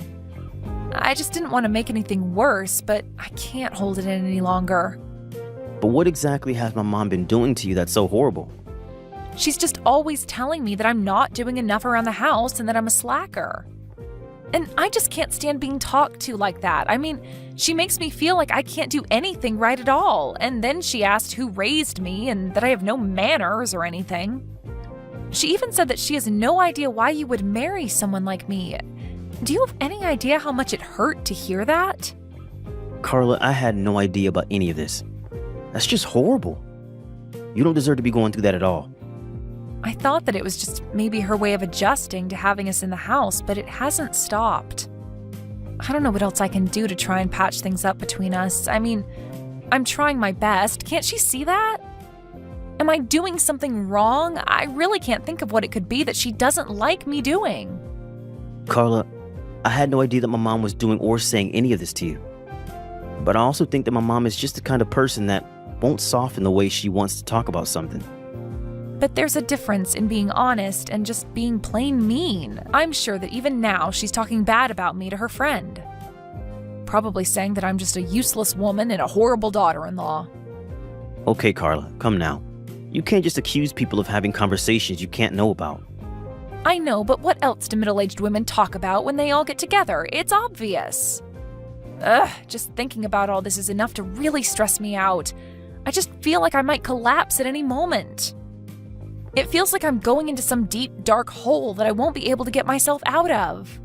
I just didn't want to make anything worse, but I can't hold it in any longer. But what exactly has my mom been doing to you that's so horrible? She's just always telling me that I'm not doing enough around the house and that I'm a slacker. And I just can't stand being talked to like that. I mean, she makes me feel like I can't do anything right at all. And then she asked who raised me and that I have no manners or anything. She even said that she has no idea why you would marry someone like me. Do you have any idea how much it hurt to hear that? Carla, I had no idea about any of this. That's just horrible. You don't deserve to be going through that at all. I thought that it was just maybe her way of adjusting to having us in the house, but it hasn't stopped. I don't know what else I can do to try and patch things up between us. I mean, I'm trying my best. Can't she see that? Am I doing something wrong? I really can't think of what it could be that she doesn't like me doing. Carla, I had no idea that my mom was doing or saying any of this to you. But I also think that my mom is just the kind of person that won't soften the way she wants to talk about something. But there's a difference in being honest and just being plain mean. I'm sure that even now she's talking bad about me to her friend. Probably saying that I'm just a useless woman and a horrible daughter-in-law. Okay, Carla, come now. You can't just accuse people of having conversations you can't know about. I know, but what else do middle-aged women talk about when they all get together? It's obvious. Ugh, just thinking about all this is enough to really stress me out. I just feel like I might collapse at any moment. It feels like I'm going into some deep, dark hole that I won't be able to get myself out of.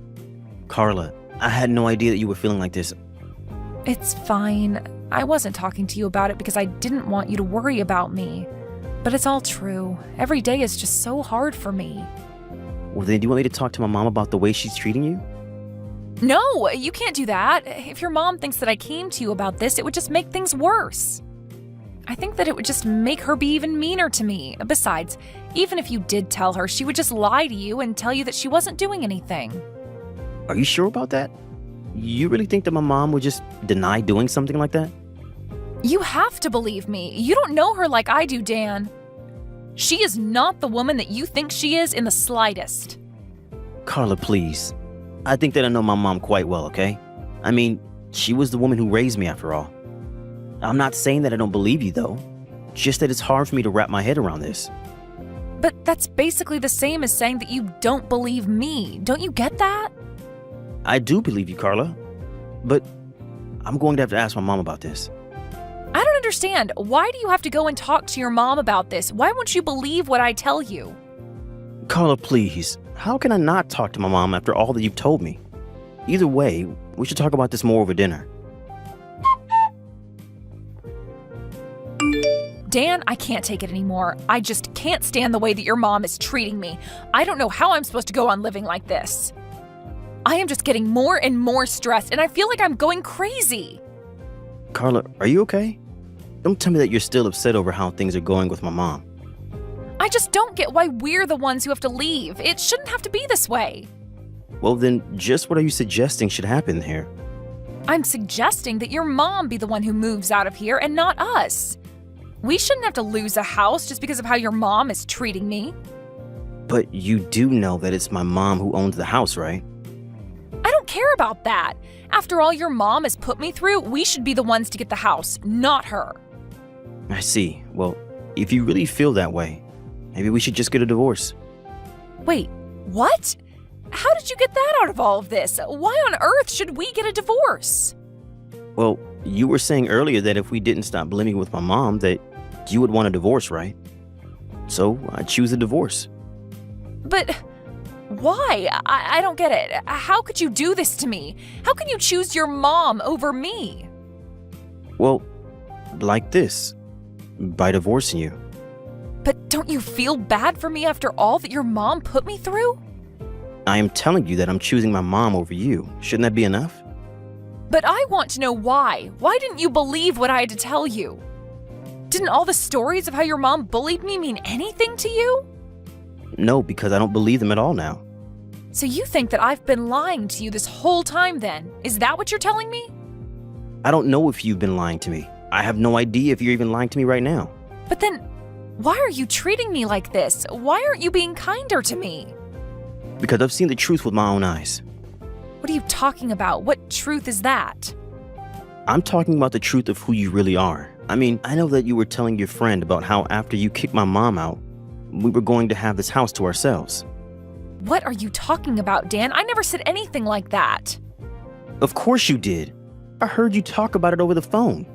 Carla, I had no idea that you were feeling like this. It's fine. I wasn't talking to you about it because I didn't want you to worry about me. But it's all true. Every day is just so hard for me. Well, then do you want me to talk to my mom about the way she's treating you? No, you can't do that. If your mom thinks that I came to you about this, it would just make things worse. I think that it would just make her be even meaner to me. Besides, even if you did tell her, she would just lie to you and tell you that she wasn't doing anything. Are you sure about that? You really think that my mom would just deny doing something like that? You have to believe me. You don't know her like I do, Dan. She is not the woman that you think she is in the slightest. Carla, please. I think that I know my mom quite well, okay? I mean, she was the woman who raised me after all. I'm not saying that I don't believe you, though. Just that it's hard for me to wrap my head around this. But that's basically the same as saying that you don't believe me. Don't you get that? I do believe you, Carla. But I'm going to have to ask my mom about this. I don't understand. Why do you have to go and talk to your mom about this? Why won't you believe what I tell you? Carla, please. How can I not talk to my mom after all that you've told me? Either way, we should talk about this more over dinner. Dan, I can't take it anymore. I just can't stand the way that your mom is treating me. I don't know how I'm supposed to go on living like this. I am just getting more and more stressed, and I feel like I'm going crazy. Carla, are you okay? Don't tell me that you're still upset over how things are going with my mom. I just don't get why we're the ones who have to leave. It shouldn't have to be this way. Well, then, just what are you suggesting should happen here? I'm suggesting that your mom be the one who moves out of here and not us. We shouldn't have to lose a house just because of how your mom is treating me. But you do know that it's my mom who owns the house, right? I don't care about that. After all your mom has put me through, we should be the ones to get the house, not her. I see. Well, if you really feel that way, maybe we should just get a divorce. Wait, what? How did you get that out of all of this? Why on earth should we get a divorce? Well, you were saying earlier that if we didn't stop living with my mom, that you would want a divorce, right? So I choose a divorce. But why? I don't get it. How could you do this to me? How can you choose your mom over me? Well, like this, by divorcing you. But don't you feel bad for me after all that your mom put me through? I am telling you that I'm choosing my mom over you. Shouldn't that be enough? But I want to know why. Why didn't you believe what I had to tell you? Didn't all the stories of how your mom bullied me mean anything to you? No, because I don't believe them at all now. So you think that I've been lying to you this whole time then? Is that what you're telling me? I don't know if you've been lying to me. I have no idea if you're even lying to me right now. But then, why are you treating me like this? Why aren't you being kinder to me? Because I've seen the truth with my own eyes. What are you talking about? What truth is that? I'm talking about the truth of who you really are. I mean, I know that you were telling your friend about how after you kicked my mom out, we were going to have this house to ourselves. What are you talking about, Dan? I never said anything like that. Of course you did. I heard you talk about it over the phone.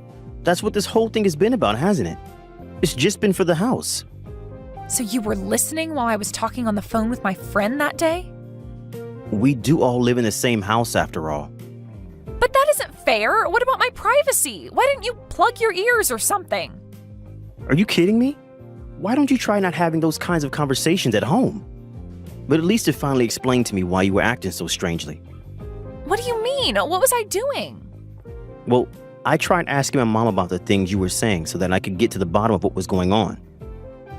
That's what this whole thing has been about, hasn't it? It's just been for the house. So you were listening while I was talking on the phone with my friend that day? We do all live in the same house after all. But that isn't fair. What about my privacy? Why didn't you plug your ears or something? Are you kidding me? Why don't you try not having those kinds of conversations at home? But at least it finally explained to me why you were acting so strangely. What do you mean? What was I doing? Well, I tried asking my mom about the things you were saying so that I could get to the bottom of what was going on.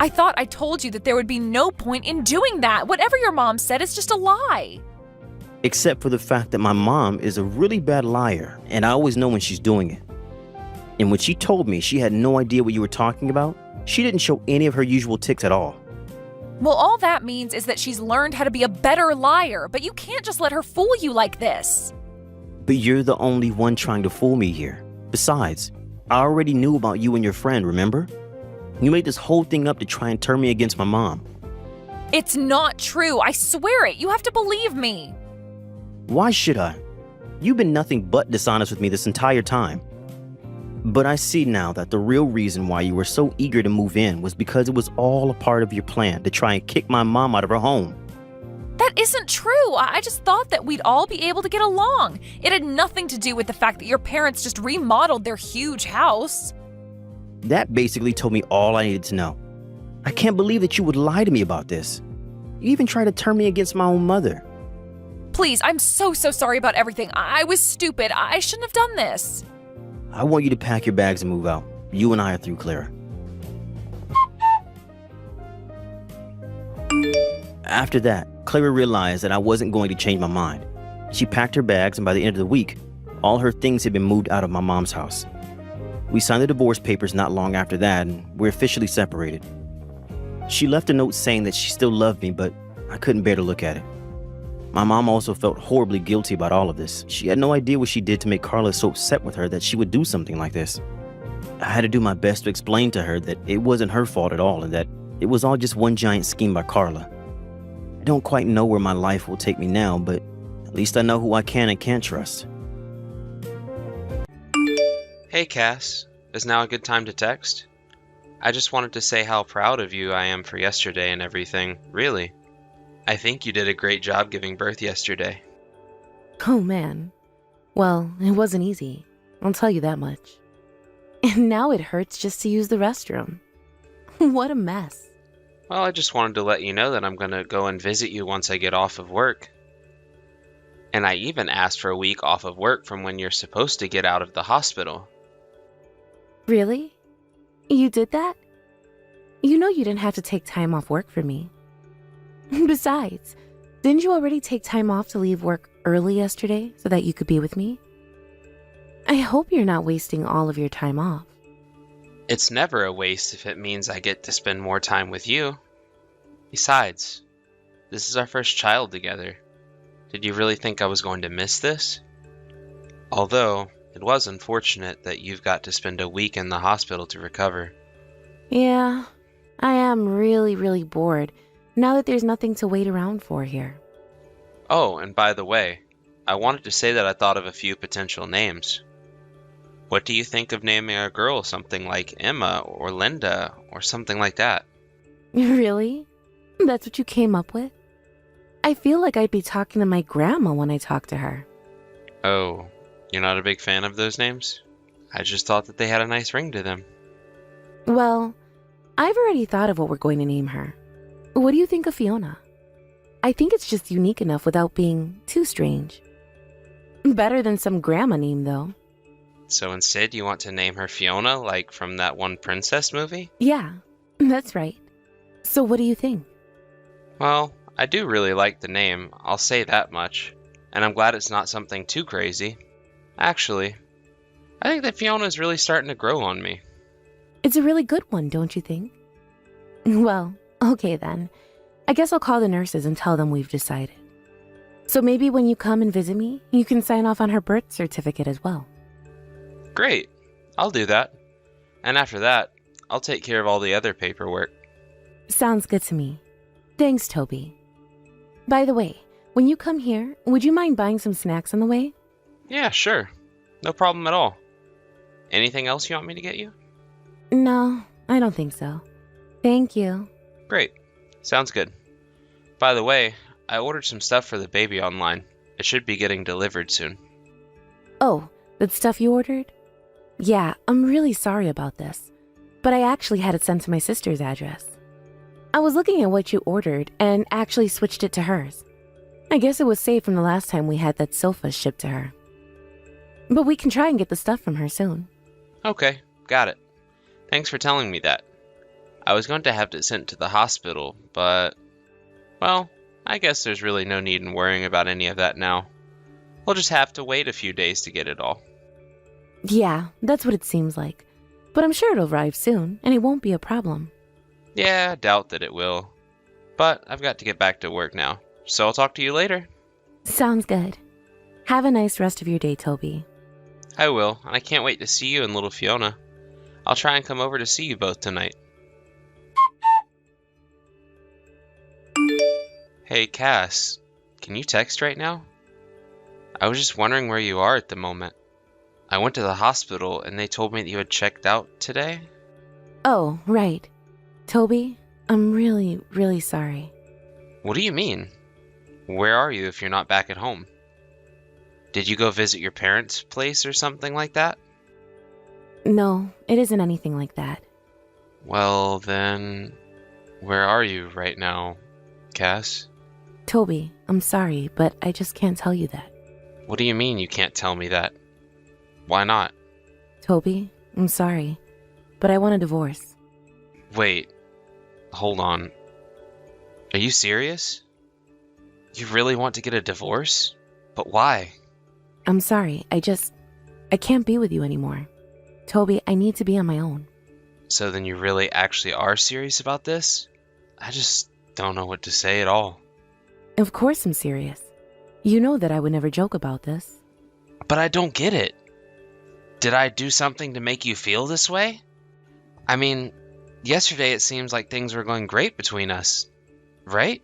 I thought I told you that there would be no point in doing that. Whatever your mom said is just a lie. Except for the fact that my mom is a really bad liar, and I always know when she's doing it. And when she told me she had no idea what you were talking about, she didn't show any of her usual tics at all. Well, all that means is that she's learned how to be a better liar, but you can't just let her fool you like this. But you're the only one trying to fool me here. Besides, I already knew about you and your friend, remember? You made this whole thing up to try and turn me against my mom. It's not true. I swear it. You have to believe me. Why should I? You've been nothing but dishonest with me this entire time. But I see now that the real reason why you were so eager to move in was because it was all a part of your plan to try and kick my mom out of her home. That isn't true. I just thought that we'd all be able to get along. It had nothing to do with the fact that your parents just remodeled their huge house. That basically told me all I needed to know. I can't believe that you would lie to me about this. You even tried to turn me against my own mother. Please, I'm so sorry about everything. I was stupid. I shouldn't have done this. I want you to pack your bags and move out. You and I are through, Clara. After that, Clara realized that I wasn't going to change my mind. She packed her bags, and by the end of the week, all her things had been moved out of my mom's house. We signed the divorce papers not long after that, and we're officially separated. She left a note saying that she still loved me, but I couldn't bear to look at it. My mom also felt horribly guilty about all of this. She had no idea what she did to make Carla so upset with her that she would do something like this. I had to do my best to explain to her that it wasn't her fault at all and that it was all just one giant scheme by Carla. I don't quite know where my life will take me now, but at least I know who I can and can't trust. Hey Cass, is now a good time to text? I just wanted to say how proud of you I am for yesterday and everything, really. I think you did a great job giving birth yesterday. Oh man. Well, it wasn't easy. I'll tell you that much. And now it hurts just to use the restroom. What a mess. Well, I just wanted to let you know that I'm going to go and visit you once I get off of work. And I even asked for a week off of work from when you're supposed to get out of the hospital. Really? You did that? You know you didn't have to take time off work for me. Besides, didn't you already take time off to leave work early yesterday so that you could be with me? I hope you're not wasting all of your time off. It's never a waste if it means I get to spend more time with you. Besides, this is our first child together. Did you really think I was going to miss this? Although, it was unfortunate that you've got to spend a week in the hospital to recover. Yeah, I am really bored now that there's nothing to wait around for here. Oh, and by the way, I wanted to say that I thought of a few potential names. What do you think of naming a girl something like Emma or Linda or something like that? Really? That's what you came up with? I feel like I'd be talking to my grandma when I talk to her. Oh, you're not a big fan of those names? I just thought that they had a nice ring to them. Well, I've already thought of what we're going to name her. What do you think of Fiona? I think it's just unique enough without being too strange. Better than some grandma name, though. So instead, you want to name her Fiona, like from that one princess movie? Yeah, that's right. So what do you think? Well, I do really like the name, I'll say that much. And I'm glad it's not something too crazy. Actually, I think that Fiona's really starting to grow on me. It's a really good one, don't you think? Well, okay then. I guess I'll call the nurses and tell them we've decided. So maybe when you come and visit me, you can sign off on her birth certificate as well. Great, I'll do that. And after that, I'll take care of all the other paperwork. Sounds good to me. Thanks, Toby. By the way, when you come here, would you mind buying some snacks on the way? Yeah, sure. No problem at all. Anything else you want me to get you? No, I don't think so. Thank you. Great. Sounds good. By the way, I ordered some stuff for the baby online. It should be getting delivered soon. Oh, that stuff you ordered? Yeah, I'm really sorry about this, but I actually had it sent to my sister's address. I was looking at what you ordered and actually switched it to hers. I guess it was saved from the last time we had that sofa shipped to her. But we can try and get the stuff from her soon. Okay, got it. Thanks for telling me that. I was going to have it sent to the hospital, but... well, I guess there's really no need in worrying about any of that now. We'll just have to wait a few days to get it all. Yeah, that's what it seems like. But I'm sure it'll arrive soon, and it won't be a problem. Yeah, I doubt that it will. But I've got to get back to work now, so I'll talk to you later. Sounds good. Have a nice rest of your day, Toby. I will, and I can't wait to see you and little Fiona. I'll try and come over to see you both tonight. Hey, Cass, can you text right now? I was just wondering where you are at the moment. I went to the hospital and they told me that you had checked out today. Oh, right. Toby, I'm really sorry. What do you mean? Where are you if you're not back at home? Did you go visit your parents' place or something like that? No, it isn't anything like that. Well, then, where are you right now, Cass? Toby, I'm sorry, but I just can't tell you that. What do you mean you can't tell me that? Why not? Toby, I'm sorry, but I want a divorce. Wait, hold on. Are you serious? You really want to get a divorce? But why? I'm sorry, I can't be with you anymore. Toby, I need to be on my own. So then you really actually are serious about this? I just don't know what to say at all. Of course I'm serious. You know that I would never joke about this. But I don't get it. Did I do something to make you feel this way? I mean, yesterday it seems like things were going great between us, right?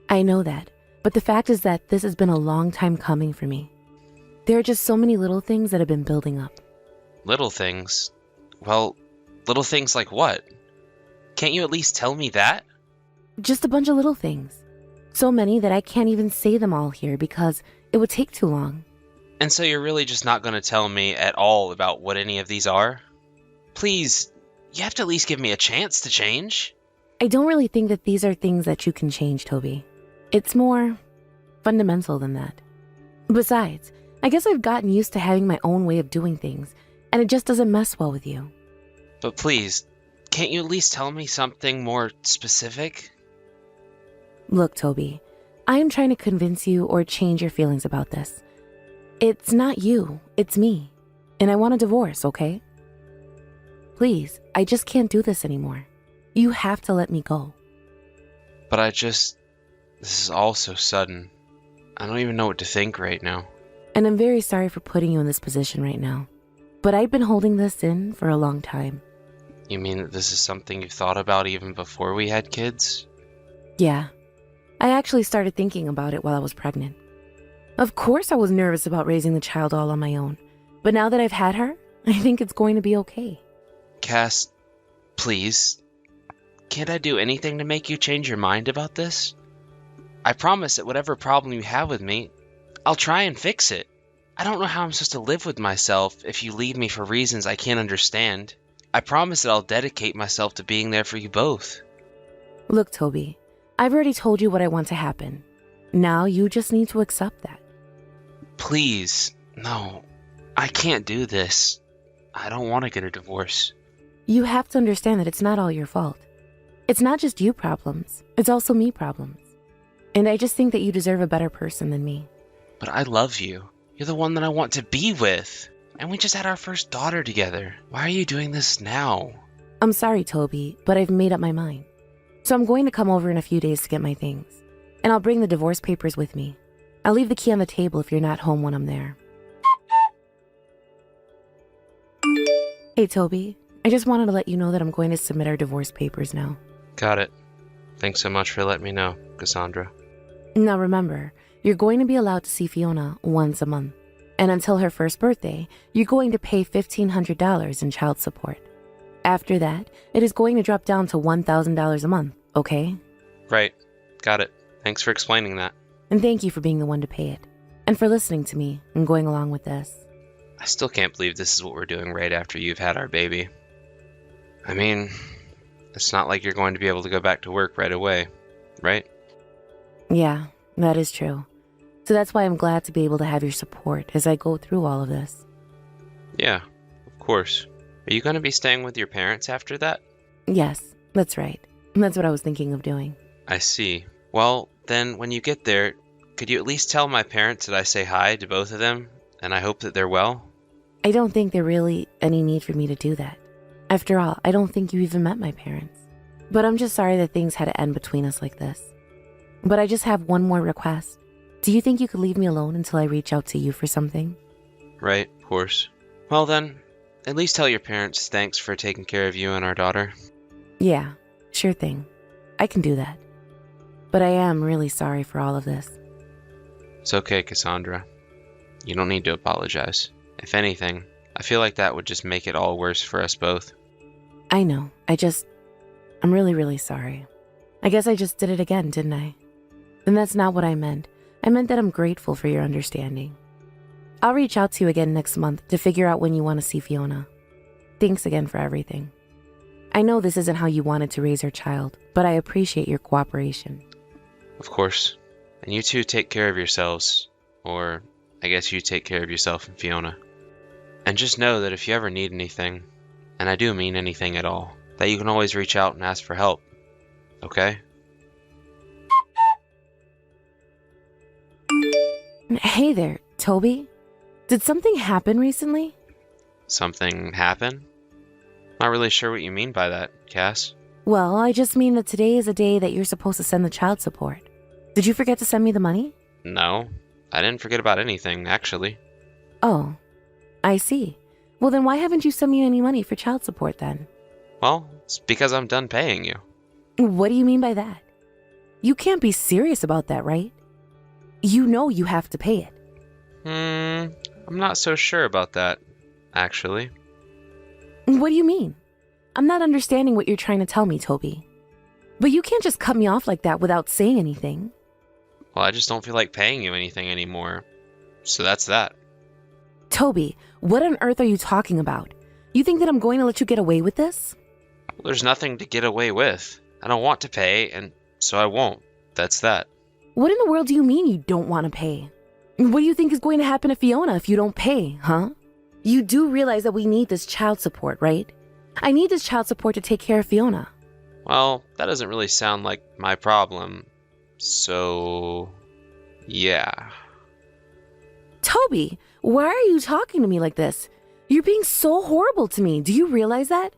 I know that, but the fact is that this has been a long time coming for me. There are just so many little things that have been building up. Little things? Well, little things like what? Can't you at least tell me that? Just a bunch of little things. So many that I can't even say them all here because it would take too long. And so you're really just not going to tell me at all about what any of these are? Please, you have to at least give me a chance to change. I don't really think that these are things that you can change, Toby. It's more fundamental than that. Besides, I guess I've gotten used to having my own way of doing things, and it just doesn't mess well with you. But please, can't you at least tell me something more specific? Look, Toby, I am trying to convince you or change your feelings about this. It's not you, it's me. And I want a divorce, okay? Please, I just can't do this anymore. You have to let me go. But this is all so sudden. I don't even know what to think right now. And I'm very sorry for putting you in this position right now. But I've been holding this in for a long time. You mean that this is something you've thought about even before we had kids? Yeah. I actually started thinking about it while I was pregnant. Of course I was nervous about raising the child all on my own. But now that I've had her, I think it's going to be okay. Cass, please. Can't I do anything to make you change your mind about this? I promise that whatever problem you have with me, I'll try and fix it. I don't know how I'm supposed to live with myself if you leave me for reasons I can't understand. I promise that I'll dedicate myself to being there for you both. Look, Toby, I've already told you what I want to happen. Now you just need to accept that. Please, no, I can't do this. I don't want to get a divorce. You have to understand that it's not all your fault. It's not just you problems, it's also me problems. And I just think that you deserve a better person than me. But I love you. You're the one that I want to be with. And we just had our first daughter together. Why are you doing this now? I'm sorry, Toby, but I've made up my mind. So I'm going to come over in a few days to get my things. And I'll bring the divorce papers with me. I'll leave the key on the table if you're not home when I'm there. Hey, Toby, I just wanted to let you know that I'm going to submit our divorce papers now. Got it. Thanks so much for letting me know, Cassandra. Now remember, you're going to be allowed to see Fiona once a month. And until her first birthday, you're going to pay $1,500 in child support. After that, it is going to drop down to $1,000 a month, okay? Right. Got it. Thanks for explaining that. And thank you for being the one to pay it. And for listening to me and going along with this. I still can't believe this is what we're doing right after you've had our baby. I mean, it's not like you're going to be able to go back to work right away, right? Yeah, that is true. So that's why I'm glad to be able to have your support as I go through all of this. Yeah, of course. Are you going to be staying with your parents after that? Yes, that's right. That's what I was thinking of doing. I see. Well, then when you get there, could you at least tell my parents that I say hi to both of them, and I hope that they're well? I don't think there's really any need for me to do that. After all, I don't think you even met my parents. But I'm just sorry that things had to end between us like this. But I just have one more request. Do you think you could leave me alone until I reach out to you for something? Right, of course. Well then, at least tell your parents thanks for taking care of you and our daughter. Yeah, sure thing. I can do that. But I am really sorry for all of this. It's okay, Cassandra. You don't need to apologize. If anything, I feel like that would just make it all worse for us both. I know. I'm really, really sorry. I guess I just did it again, didn't I? And that's not what I meant. I meant that I'm grateful for your understanding. I'll reach out to you again next month to figure out when you want to see Fiona. Thanks again for everything. I know this isn't how you wanted to raise our child, but I appreciate your cooperation. Of course. And you two take care of yourselves. Or, I guess you take care of yourself and Fiona. And just know that if you ever need anything, and I do mean anything at all, that you can always reach out and ask for help. Okay? Hey there, Toby. Did something happen recently? Something happen? Not really sure what you mean by that, Cass. Well, I just mean that today is a day that you're supposed to send the child support. Did you forget to send me the money? No, I didn't forget about anything, actually. Oh, I see. Well, then why haven't you sent me any money for child support then? Well, it's because I'm done paying you. What do you mean by that? You can't be serious about that, right? You know you have to pay it. I'm not so sure about that, actually. What do you mean? I'm not understanding what you're trying to tell me, Toby. But you can't just cut me off like that without saying anything. Well, I just don't feel like paying you anything anymore. So that's that. Toby, what on earth are you talking about? You think that I'm going to let you get away with this? Well, there's nothing to get away with. I don't want to pay, and so I won't. That's that. What in the world do you mean you don't want to pay? What do you think is going to happen to Fiona if you don't pay, huh? You do realize that we need this child support, right? I need this child support to take care of Fiona. Well, that doesn't really sound like my problem. So, yeah. Toby, why are you talking to me like this? You're being so horrible to me. Do you realize that?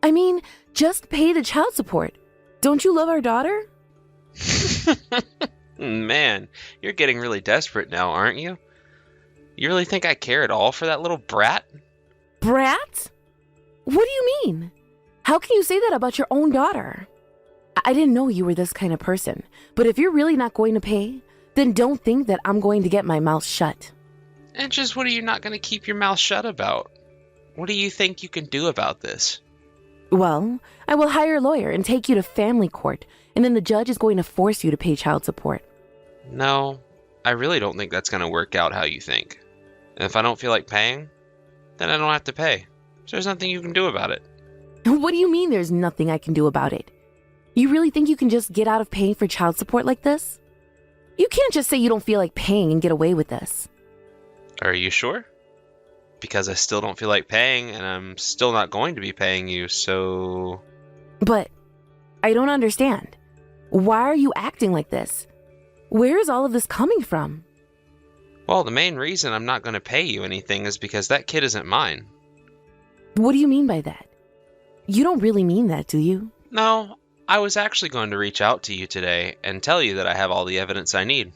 I mean, just pay the child support. Don't you love our daughter? Man, you're getting really desperate now, aren't you? You really think I care at all for that little brat? Brat? What do you mean? How can you say that about your own daughter? I didn't know you were this kind of person, but if you're really not going to pay, then don't think that I'm going to get my mouth shut. And just what are you not going to keep your mouth shut about? What do you think you can do about this? Well, I will hire a lawyer and take you to family court, and then the judge is going to force you to pay child support. No, I really don't think that's going to work out how you think. And if I don't feel like paying, then I don't have to pay. So there's nothing you can do about it. What do you mean there's nothing I can do about it? You really think you can just get out of paying for child support like this? You can't just say you don't feel like paying and get away with this. Are you sure? Because I still don't feel like paying, and I'm still not going to be paying you, so... But I don't understand. Why are you acting like this? Where is all of this coming from? Well, the main reason I'm not going to pay you anything is because that kid isn't mine. What do you mean by that? You don't really mean that, do you? No, I was actually going to reach out to you today and tell you that I have all the evidence I need.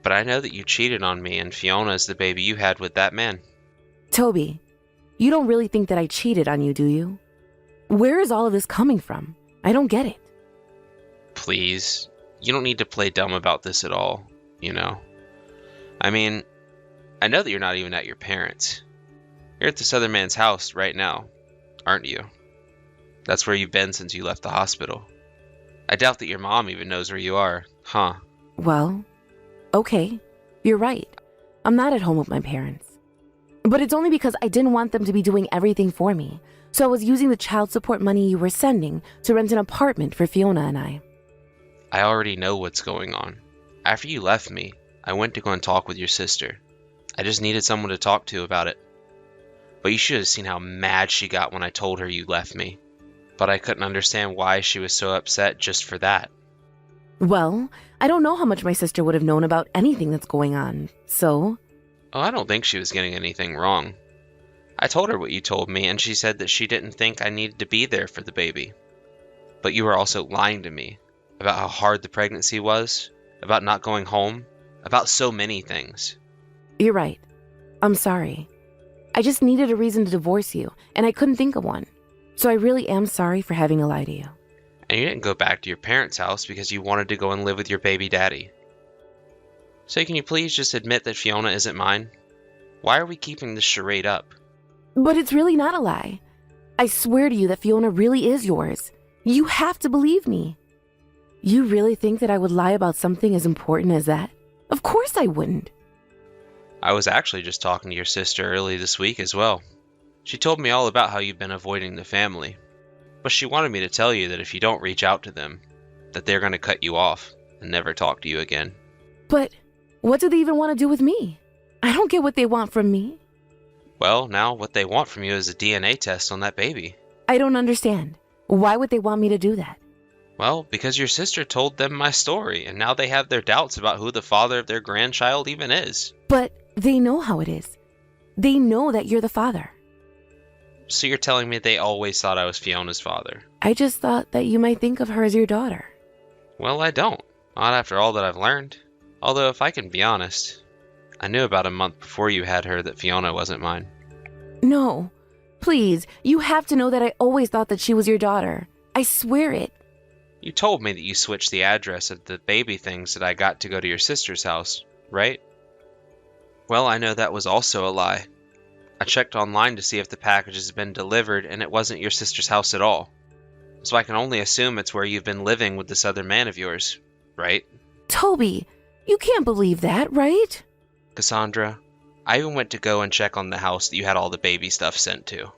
But I know that you cheated on me, and Fiona is the baby you had with that man. Toby, you don't really think that I cheated on you, do you? Where is all of this coming from? I don't get it. Please, you don't need to play dumb about this at all, you know? I mean, I know that you're not even at your parents'. You're at this other man's house right now, aren't you? That's where you've been since you left the hospital. I doubt that your mom even knows where you are, huh? Well, okay, you're right. I'm not at home with my parents. But it's only because I didn't want them to be doing everything for me, so I was using the child support money you were sending to rent an apartment for Fiona and I. I already know what's going on. After you left me, I went to go and talk with your sister. I just needed someone to talk to about it. But you should have seen how mad she got when I told her you left me. But I couldn't understand why she was so upset just for that. Well, I don't know how much my sister would have known about anything that's going on, so... Oh, I don't think she was getting anything wrong. I told her what you told me, and she said that she didn't think I needed to be there for the baby. But you were also lying to me about how hard the pregnancy was, about not going home, about so many things. You're right. I'm sorry. I just needed a reason to divorce you, and I couldn't think of one. So I really am sorry for having to lie to you. And you didn't go back to your parents' house because you wanted to go and live with your baby daddy. So can you please just admit that Fiona isn't mine? Why are we keeping this charade up? But it's really not a lie. I swear to you that Fiona really is yours. You have to believe me. You really think that I would lie about something as important as that? Of course I wouldn't. I was actually just talking to your sister early this week as well. She told me all about how you've been avoiding the family. But she wanted me to tell you that if you don't reach out to them, that they're going to cut you off and never talk to you again. But what do they even want to do with me? I don't get what they want from me. Well, now what they want from you is a DNA test on that baby. I don't understand. Why would they want me to do that? Well, because your sister told them my story, and now they have their doubts about who the father of their grandchild even is. But they know how it is. They know that you're the father. So you're telling me they always thought I was Fiona's father? I just thought that you might think of her as your daughter. Well, I don't. Not after all that I've learned. Although, if I can be honest, I knew about a month before you had her that Fiona wasn't mine. No. Please, you have to know that I always thought that she was your daughter. I swear it. You told me that you switched the address of the baby things that I got to go to your sister's house, right? Well, I know that was also a lie. I checked online to see if the packages had been delivered, and it wasn't your sister's house at all. So I can only assume it's where you've been living with this other man of yours, right? Toby, You can't believe that, right? Cassandra, I even went to go and check on the house that you had all the baby stuff sent to.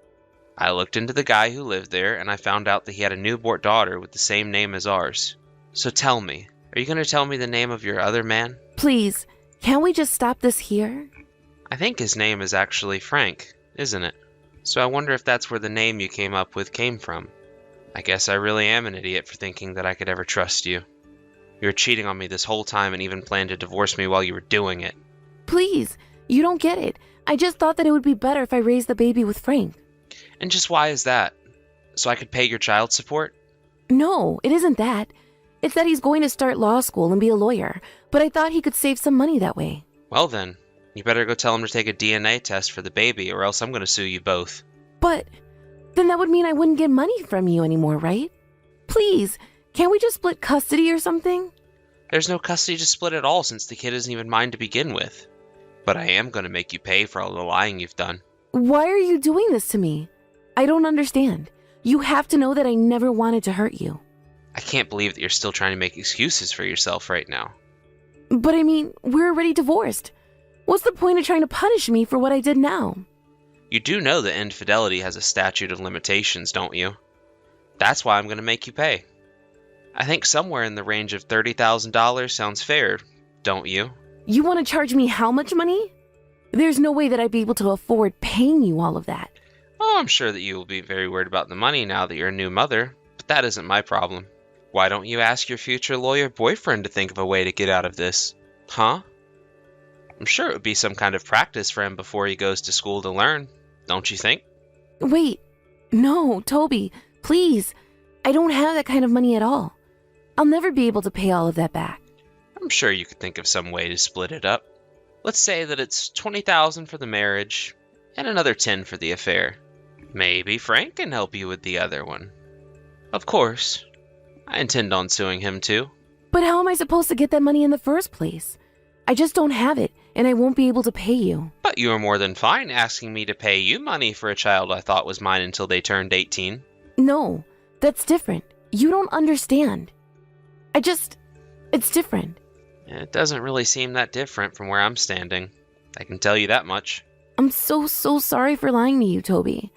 I looked into the guy who lived there, and I found out that he had a newborn daughter with the same name as ours. So tell me, are you going to tell me the name of your other man? Please, can't we just stop this here? I think his name is actually Frank, isn't it? So I wonder if that's where the name you came up with came from. I guess I really am an idiot for thinking that I could ever trust you. You were cheating on me this whole time and even planned to divorce me while you were doing it. Please, you don't get it. I just thought that it would be better if I raised the baby with Frank. And just why is that? So I could pay your child support? No, it isn't that. It's that he's going to start law school and be a lawyer, but I thought he could save some money that way. Well then, you better go tell him to take a DNA test for the baby, or else I'm going to sue you both. But then that would mean I wouldn't get money from you anymore, right? Please, can't we just split custody or something? There's no custody to split at all since the kid isn't even mine to begin with. But I am going to make you pay for all the lying you've done. Why are you doing this to me? I don't understand. You have to know that I never wanted to hurt you. I can't believe that you're still trying to make excuses for yourself right now. But I mean, we're already divorced. What's the point of trying to punish me for what I did now? You do know that infidelity has a statute of limitations, don't you? That's why I'm going to make you pay. I think somewhere in the range of $30,000 sounds fair, don't you? You want to charge me how much money? There's no way that I'd be able to afford paying you all of that. Oh, I'm sure that you will be very worried about the money now that you're a new mother, but that isn't my problem. Why don't you ask your future lawyer boyfriend to think of a way to get out of this? Huh? I'm sure it would be some kind of practice for him before he goes to school to learn, don't you think? Wait, no, Toby, please. I don't have that kind of money at all. I'll never be able to pay all of that back. I'm sure you could think of some way to split it up. Let's say that it's $20,000 for the marriage and another $10,000 for the affair. Maybe Frank can help you with the other one. Of course, I intend on suing him too. But how am I supposed to get that money in the first place? I just don't have it, and I won't be able to pay you. But you are more than fine asking me to pay you money for a child I thought was mine until they turned 18. No, that's different. You don't understand. It's different. It doesn't really seem that different from where I'm standing. I can tell you that much. I'm so sorry for lying to you, Toby.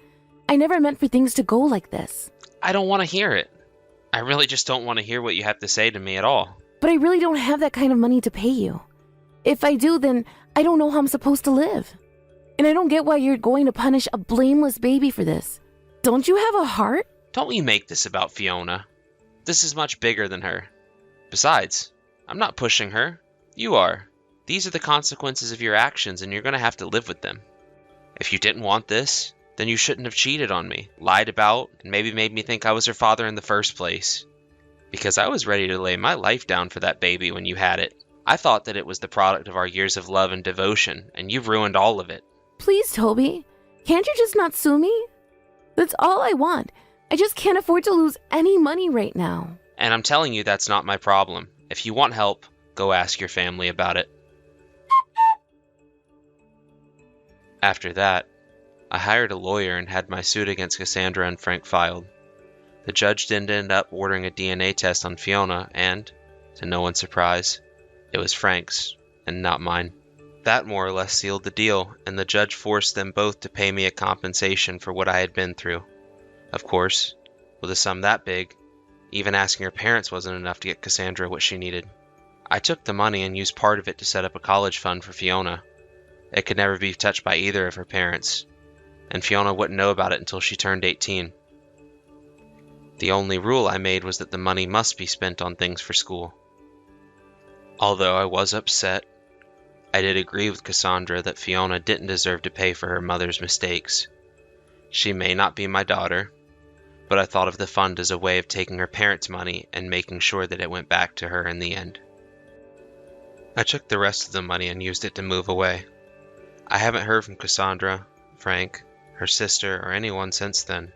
I never meant for things to go like this. I don't want to hear it. I really just don't want to hear what you have to say to me at all. But I really don't have that kind of money to pay you. If I do, then I don't know how I'm supposed to live. And I don't get why you're going to punish a blameless baby for this. Don't you have a heart? Don't you make this about Fiona. This is much bigger than her. Besides, I'm not pushing her. You are. These are the consequences of your actions, and you're going to have to live with them. If you didn't want this, then you shouldn't have cheated on me, lied about, and maybe made me think I was her father in the first place. Because I was ready to lay my life down for that baby when you had it. I thought that it was the product of our years of love and devotion, and you've ruined all of it. Please, Toby. Can't you just not sue me? That's all I want. I just can't afford to lose any money right now. And I'm telling you that's not my problem. If you want help, go ask your family about it. After that, I hired a lawyer and had my suit against Cassandra and Frank filed. The judge didn't end up ordering a DNA test on Fiona, and, to no one's surprise, it was Frank's, and not mine. That more or less sealed the deal, and the judge forced them both to pay me a compensation for what I had been through. Of course, with a sum that big, even asking her parents wasn't enough to get Cassandra what she needed. I took the money and used part of it to set up a college fund for Fiona. It could never be touched by either of her parents, and Fiona wouldn't know about it until she turned 18. The only rule I made was that the money must be spent on things for school. Although I was upset, I did agree with Cassandra that Fiona didn't deserve to pay for her mother's mistakes. She may not be my daughter, but I thought of the fund as a way of taking her parents' money and making sure that it went back to her in the end. I took the rest of the money and used it to move away. I haven't heard from Cassandra, Frank, her sister, or anyone since then.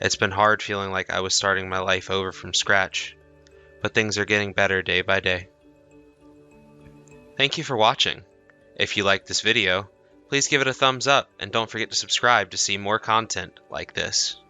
It's been hard feeling like I was starting my life over from scratch, but things are getting better day by day. Thank you for watching. If you liked this video, please give it a thumbs up and don't forget to subscribe to see more content like this.